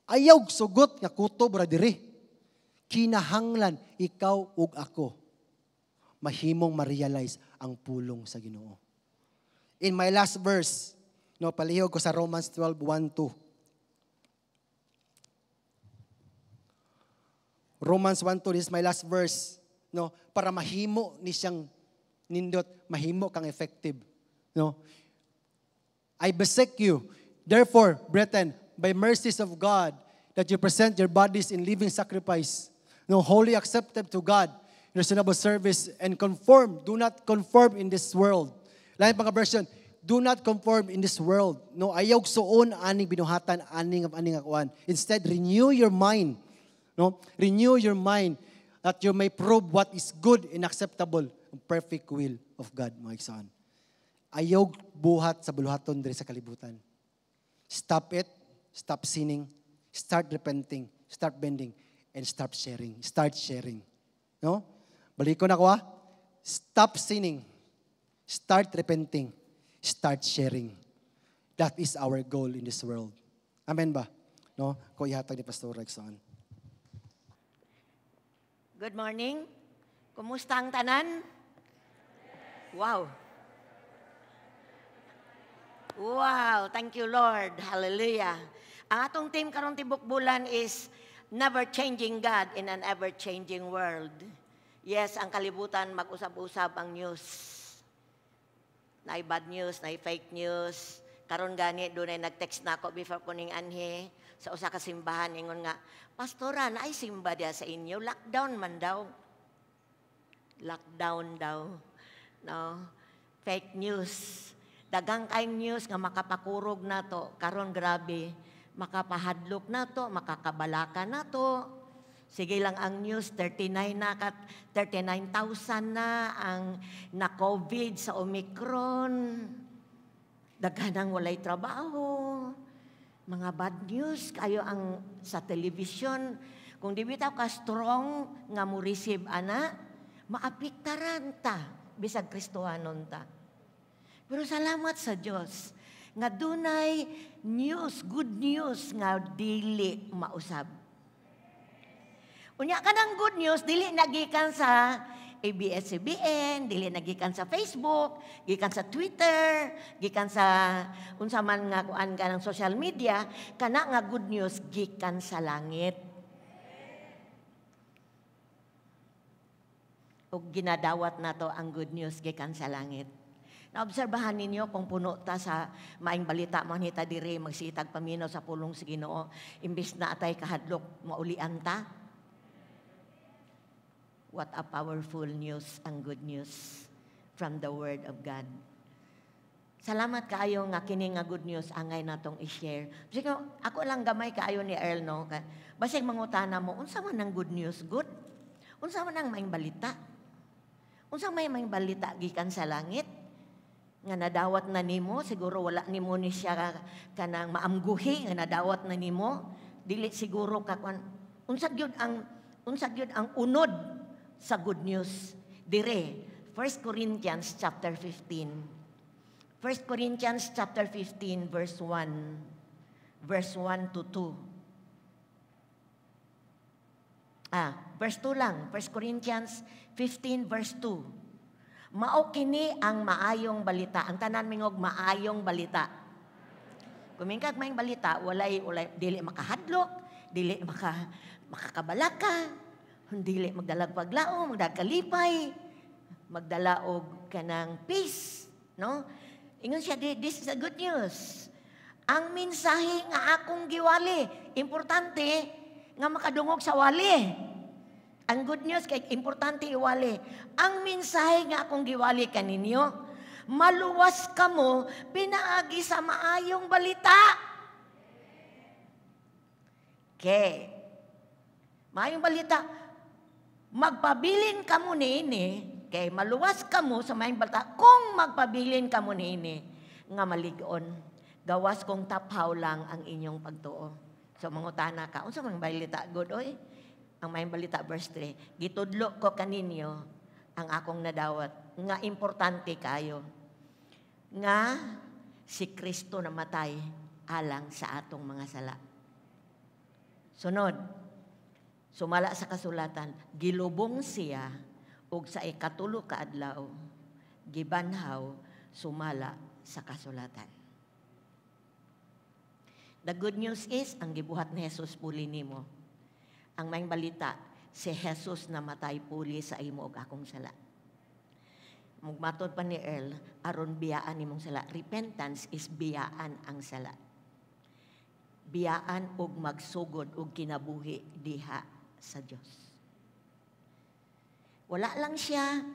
Ayaw sugot nga kutob ra diri. Kinahanglan ikaw ug ako mahimong ma-realize ang pulong sa Ginoo. In my last verse, no, palihog ko sa Romans 12:1-2. Romans 1:2, this is my last verse, no, para mahimo ni siyang nindot, mahimo kang effective, no. I beseech you, therefore, brethren, by mercies of God, that you present your bodies in living sacrifice, no, wholly accepted to God, reasonable service, and do not conform in this world. Lain pang version, do not conform in this world. No, ayaw suon aning binuhatan, aning akuan. Instead, renew your mind. No, renew your mind that you may prove what is good and acceptable and perfect will of God, mga igsoon. Ayaw buhat sa buluhaton diri sa kalibutan. Stop it, stop sinning, start repenting, start bending, and start sharing. Start sharing. No? Balik ko na ko Stop sinning. Start repenting. Start sharing. That is our goal in this world. Amen ba? No? Ko ihatag ni Pastor Rexon. Good morning. Kumusta ang tanan? Wow. Wow, thank you Lord. Hallelujah. Ang atong team karong tibok bulan is never changing God in an ever changing world. Yes, ang kalibutan mag-usab-usab ang news. Naay bad news, naay fake news. Karon gani dunay nag-text na ako before kuning anhe sa usa ka simbahan ingon nga, "Pastora, naay simba dia sa inyo, lockdown man daw." Lockdown daw. No? Fake news. Dagang kaayong news nga makapakurog na to. Karon grabe, makapahadlok na to, makakabalaka na to. Sige lang ang news, 39,000 na ang na-COVID sa Omicron. Daghanang walay trabaho. Mga bad news kayo ang sa television. Kung di bitaw ka strong nga mo receive ana, maapiktaran ta bisag Kristohanon ta. Pero salamat sa Dios nga dunay news, good news nga dili mausab. Unya kanang good news dili nagikan sa ABS-CBN, dili nagikan sa Facebook, gikan sa Twitter, gikan sa unsa man nga kuan ka ng social media, kana nga good news gikan sa langit. O ginadawat nato ang good news gikan sa langit. Naobserbahan ninyo kung puno ta sa maing balita manita diri magsitag paminaw sa pulong sa Ginoo imbis na atay kahadlok maulian ta. What a powerful news ang good news from the Word of God. Salamat kaayo nga kini nga good news angay natong i-share. Kasi ako lang gamay kaayo ni Earl, no? Basig mangutana mo, unsa man ang good news? Good? Unsa man ang maing balita? Unsa may maing balita gikan sa langit? Nga nadawat na nimo, siguro wala nimo ni siya kanang maamguhi nga nadawat na nimo. Dili siguro ka unsa gyud ang unod sa good news. Dire, 1 Corinthians chapter 15. 1 Corinthians chapter 15 verse 1. Verse 1 to 2. Verse 2 lang. 1 Corinthians 15 verse 2. Mao kini ang maayong balita. Ang tanan mingog maayong balita. Kumingkag maayong balita, walay dili makahadlok, dili makakabalaka, dili magdalag paglao, magdalag kalipay, magdala og kanang peace, no? Ingon siya, this is a good news. Ang mensahe nga akong giwali, importante nga makadungog sa wali. Ang good news kay importante iwali. Ang mensahe nga akong giwali kaninyo, maluwas kamo pinaagi sa maayong balita. Okay. Maayong balita. Magpabilin kamo niini, kay maluwas kamo sa maayong balita. Kung magpabilin kamo niini, nga maligon, gawas kong taphaw lang ang inyong pagtuo. So mangutana ka, unsa man balita good oy? Ang maayong balita verse 3, gitudlo ko kaninyo ang akong nadawat nga importante kayo nga si Kristo namatay alang sa atong mga sala. Sunod, sumala sa kasulatan, gilubong siya ug sa ikatulo ka adlaw gibanhaw sumala sa kasulatan. The good news is ang gibuhat ni Jesus puli nimo. Ang maayong balita, si Jesus namatay puli sa imo ug akong sala. Mugmatod pa ni Earl, aron biyaan nimong sala. Repentance is biyaan ang sala. Biyaan og magsugod og kinabuhi diha sa Dios. Wala lang siya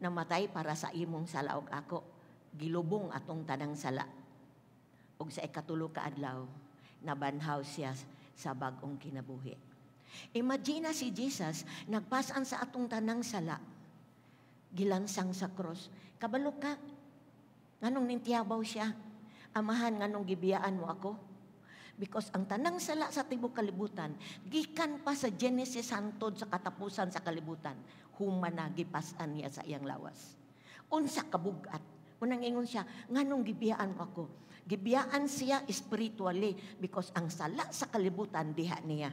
namatay para sa imong sala og ako. Gilubong atong tanang sala. Ug sa ikatulo ka adlaw, nabanhaw siya sa bag-ong kinabuhi. Imagine si Jesus, nagpasan sa atong tanang sala. Gilansang sa cross. Kabalo ka, nganong nintiyabaw siya? Amahan, nganong gibiyaan mo ako? Because ang tanang sala sa tibok kalibutan, gikan pa sa Genesis hangtod sa katapusan sa kalibutan, human na gipasan niya sa iyang lawas. Unsa kabugat. Unang ingon siya, nganong gibiyaan mo ako? Gibiyaan siya spiritually because ang sala sa kalibutan diha niya.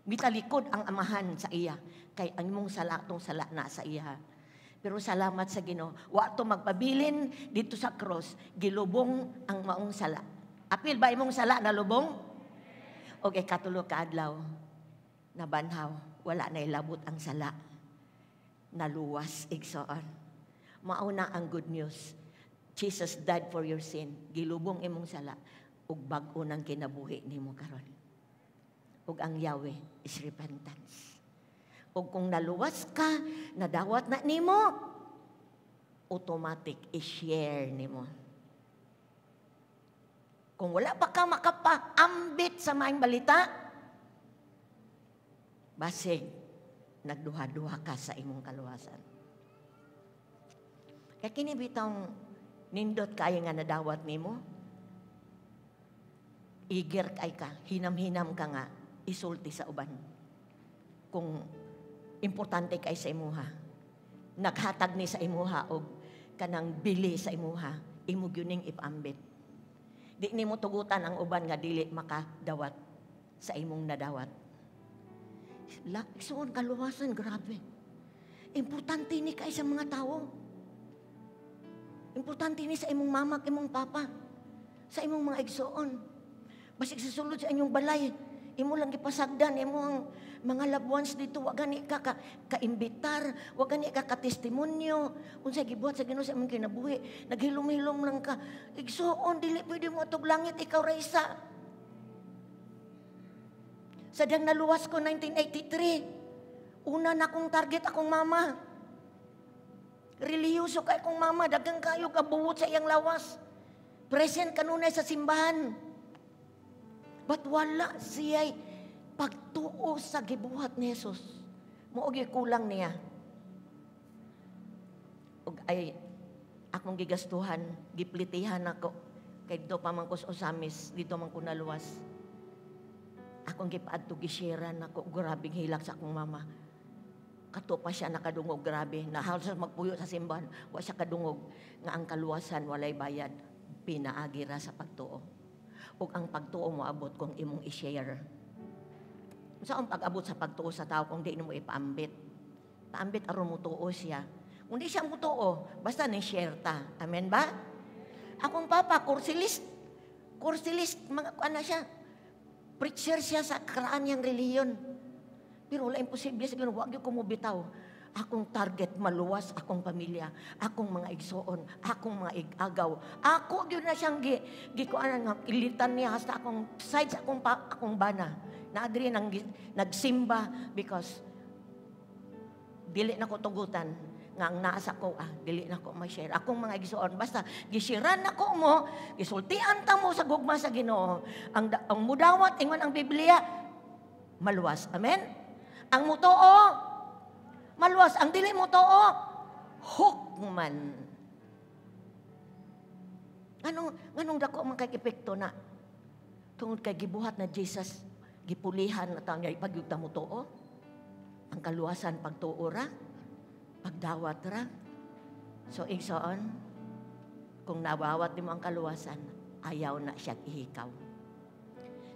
Bitalikod ang amahan sa iya kay ang imong sala tong sala na sa iya. Pero salamat sa Ginoo, wa to magpabilin dito sa cross, gilubong ang maong sala. Apil ba imong sala na lubong? Okay, katulo ka adlaw, nabanhaw, wala na ilabot ang sala. Naluwas, igsoon. Mauna ang good news. Jesus died for your sin. Gilubong imong sala ug bag-o nang kinabuhi nimo karon. Ug ang Yahweh is repentance. Ug kung naluwas ka, nadawat na nimo, automatic i-share nimo. Kung wala pa ka makapaambit sa maayong balita, basig nagduha-duha ka sa imong kaluwasan. Kaya kini bitong nindot kayo nga nadawat nimo, eager kay ka, hinam-hinam ka nga, isulti sa uban. Kung importante kay sa imuha, naghatag ni sa imuha o kanang bili sa imuha, imo gyuning ipaambit. Di nimo tugutan ang uban nga dili makadawat sa imong nadawat. Suon kaluwasan, grabe. Importante ni kay sa mga tao. Importante ni sa imong mama, imong papa, sa imong mga igsoon. Basig sa sulod sa inyong balay, imo lang gipasagdan, imo ang mga loved ones dito, wag gani ka kaimbitar, wag gani ka katestimonyo, unsay gibuhat sa Ginoo sa imong kinabuhi, naghilom-hilom lang ka. Igsoon, dili pwede mo atog langit, ikaw ra isa. Sadyang naluwas ko 1983, una na akong target akong mama. Reliyoso kay akong mama, dagang kayo kabuwot sa iyang lawas. Present kanunay sa simbahan. But wala siya'y pagtuo sa gibuhat ni Jesus. Muogi kulang niya. Ug ay akong gigastuhan, giplitihan ako. Kay dito pa man ko sa Osamis, dito man ko naluwas. Akong gipaadto gisharean ako, grabing hilak sa akong mama. Kato pa siya nakadungog, grabe. Nahalos magpuyo sa simbahan, wa siya kadungog. Nga ang kaluwasan, walay bayad. Pinaagira sa pagtuo. Ug ang pagtuo mo abot kung imong i-share. Saan pag-abot sa pagtuo sa tao kung di mo ipaambit? Paambit aron mo tuo siya. Kung di siya mo tuo, basta ni-share ta. Amen ba? Akong papa, kursilist. Kursilist, mga ano siya. Preacher siya sa karaan niyang reliyon. Pero wala imposible sa Ginoo, wag gyud ko mo bitaw. Akong target maluwas akong pamilya, akong mga igsoon, akong mga igagaw. Ako gyud na siyang gikuanan nga ilitan niya hasta akong side sa akong bana. Na adri nang nagsimba because dili na ko tugutan nga ang naasa ko dili na ko ma-share. Akong mga igsoon basta gishiran nako mo, gisultian ta mo sa gugma sa Ginoo. Ang mudawat ingon ang Biblia maluwas. Amen. Ang mutuo, maluwas. Ang dili mutuo, hukman. Anong dako man kay epekto na? Tungod kay gibuhat na Jesus, gipulihan na taon niya ipagyugta mutuo. Ang kaluwasan pagtuo ra, pagdawat ra. So, igsoon, kung nawawat mo ang kaluwasan, ayaw na siya ihikaw.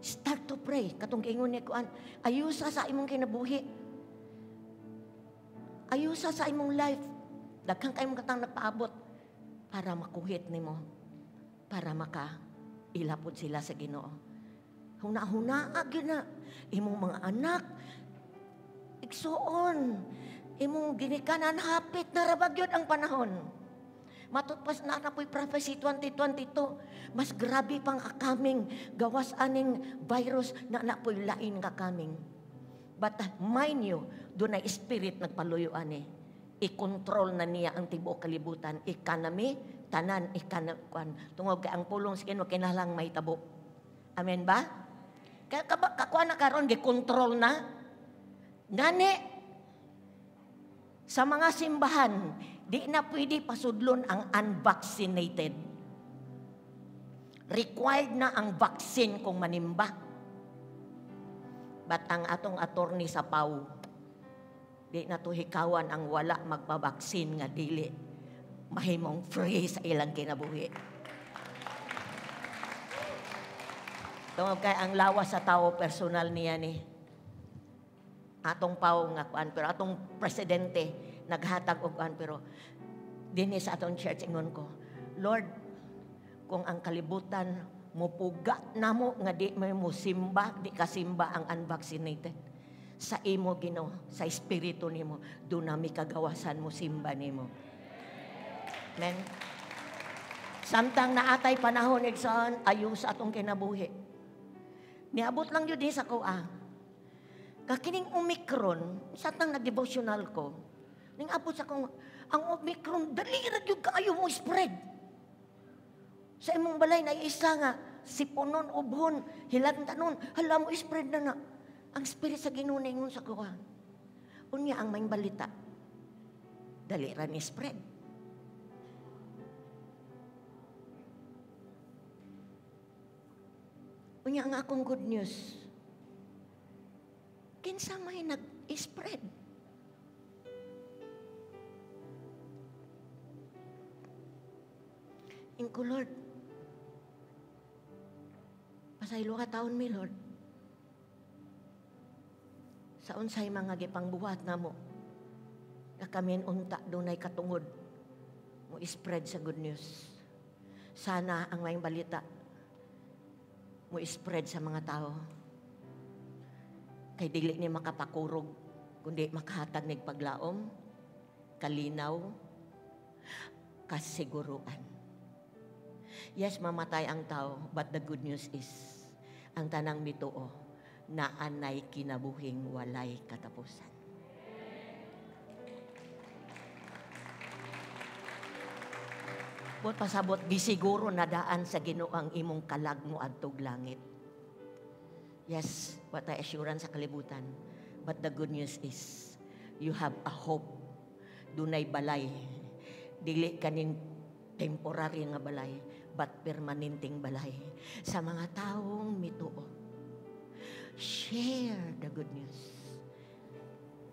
Start to pray. Katong giingon ni kuan, ayusa sa imong kinabuhi. Ayusa sa imong life. Daghang kay mong katang nagpaabot para makuhit nimo. Para makailapod sila sa Ginoo. Huna-hunaa gyud na imong mga anak. Igsuon. Imong ginikanan hapit na ra gyud ang panahon. Matutpas na po'y prophecy 2022. Mas grabe pang kakaming gawas aning virus na po'y lain kakaming. But mind you, doon ay spirit nagpaluyuan eh. I-control na niya ang tibuok kalibutan. Economy, tanan, tungod kay ang pulong sa Ginoo kinahanglan may tabo. Amen ba? Kaya kakuha na karon gi-control na. Ngani, sa mga simbahan, di na pwede pasudlon ang unvaccinated. Required na ang vaccine kung manimba. But ang atong attorney sa PAW, di na to hikawan ang wala magpabaksin nga dili mahimong free sa ilang kinabuhi. Tungod kay ang lawas sa tao personal niya ni. Atong PAW nga kuan pero atong presidente naghatag og kuan pero dinhi sa atong church ingon ko, Lord, kung ang kalibutan mupuga namo nga di mo simba, di kasimba ang unvaccinated. Sa imo Ginoo, sa espiritu nimo, do nami kagawasan mo simba nimo. Amen. Samtang naatay panahon igsoon ayo sa atong kinabuhi. Niabot lang yun sa kuha. Kakining Omicron, sa tang nag-devotional ko, ning abot sa kong, ang Omicron, dali ra gyud kaayo mo spread. Sa imong balay na isa nga, siponon, ubhon, hilantanon, hala mo spread na na. Ang spirit sa Ginoo ningon sa kuha. Unya ang maing balita. Dali ra ni spread. Unya ang akong good news. Kinsa may nag-spread. Ingko Lord, pasaylo ka taon mi Lord. Sa unsay mga gipangbuhat na mo, na kami unta dunay katungod, mo spread sa good news. Sana ang may balita, mo spread sa mga tao. Kay dili ni makapakurog, kundi makahatag ng paglaom, kalinaw, kasiguruan. Yes, mamatay ang tao, but the good news is, ang tanang mituo, na anay kinabuhing walay katapusan. Bot pasabot, gisiguro na daan sa Ginoo ang imong kalag mo adtog langit. Yes, what I assurance sa kalibutan. But the good news is, you have a hope. Dunay balay. Dili kaning temporary nga balay, but permanenteng balay. Sa mga taong mituo. Share the good news.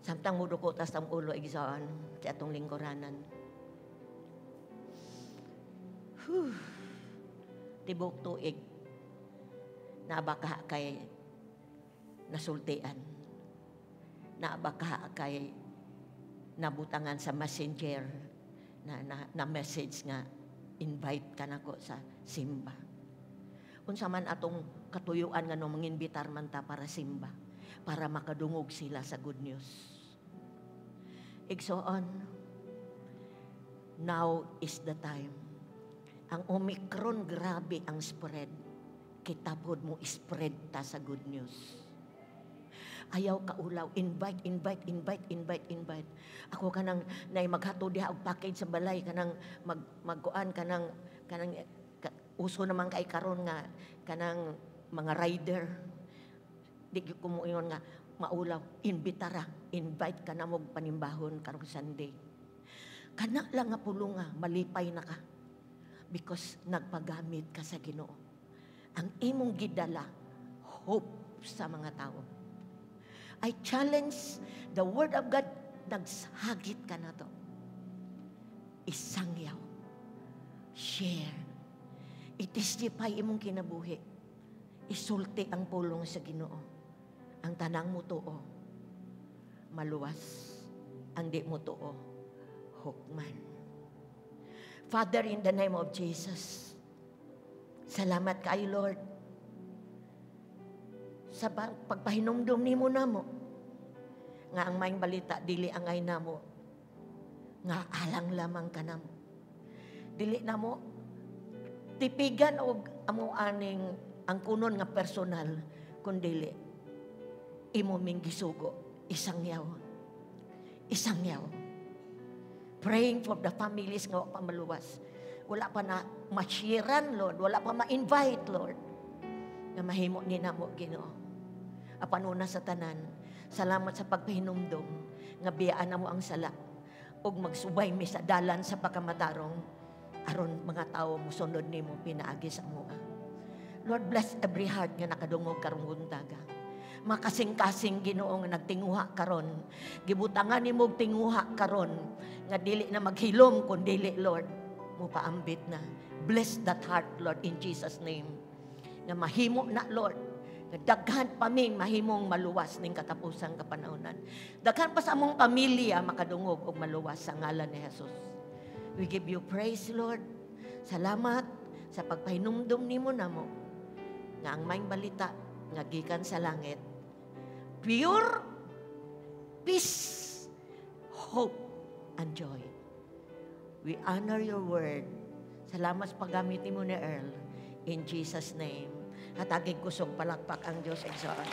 Samtang muduko tas ang ulo igsoon sa atong lingkuranan. Tibok tuig. Nabaka kay nasultian. Nabaka kay nabutangan sa messenger na message nga invite ka nako sa simba. Unsa man atong katuyuan nga nung manginbitar man ta para simba, para makadungog sila sa good news. Igsoon, now is the time. Ang Omicron, grabe ang spread. Kitapod mo spread ta sa good news. Ayaw kaulaw, invite. Ako kanang nay maghatod diha og package sa balay, kanang magkuan kanang uso naman kay karon nga kanang mga rider. Di ko muingon nga maulaw, invite ka na mog panimbahon karong Sunday. Kana lang nga pulunga, malipay na ka. Because nagpagamit ka sa Ginoo. Ang imong gidala, hope sa mga tao. I challenge the Word of God, nagsagit ka na to. Isangyaw. Share. I-testify imong kinabuhi. Isulti ang pulong sa Ginoo. Ang tanang mo tuo, maluwas. Ang di mo tuo, hukman. Father, in the name of Jesus, salamat kayo, Lord, sa pagpahinumdum ni mo na mo, nga ang maing balita, dili ang ay na mo, nga alang lamang ka na mo. Dili na mo, tipigan o amo aning ang kunon nga personal, kundili, imo ming gisugo, isangyaw. Praying for the families nga pamaluwas. Wala pa na mashiran, Lord. Wala pa ma-invite, Lord. Na mahimo ni namo, Ginoo. Apanuna sa tanan. Salamat sa pagpahinumdom. Nga biyaan na mo ang sala. Og magsubay mi sa dalan sa pagkamatarong. Aron mga tao mo sunod ni mo, pinaagi sa mua. Lord, bless every heart nga nakadungog karong buntaga. Makasing-kasing Ginoo nga nagtinguha karon. Gibutangan nimo og tinguha karon nga dili na maghilom kun dili, Lord, mo paambit na. Bless that heart, Lord, in Jesus name. Na mahimo na, Lord, nga daghan pa ming mahimong maluwas ning katapusang kapanahonan. Daghan pa sa among pamilya makadungog og maluwas sa ngalan ni Jesus. We give you praise, Lord. Salamat sa pagpahinumdum nimo namo nga ang maing balita nga gikan sa langit. Pure peace, hope, and joy. We honor your word Salamat sa paggamitin mo ni Earl. In Jesus' name. Hatagig kusog palakpak ang Diyos exalt.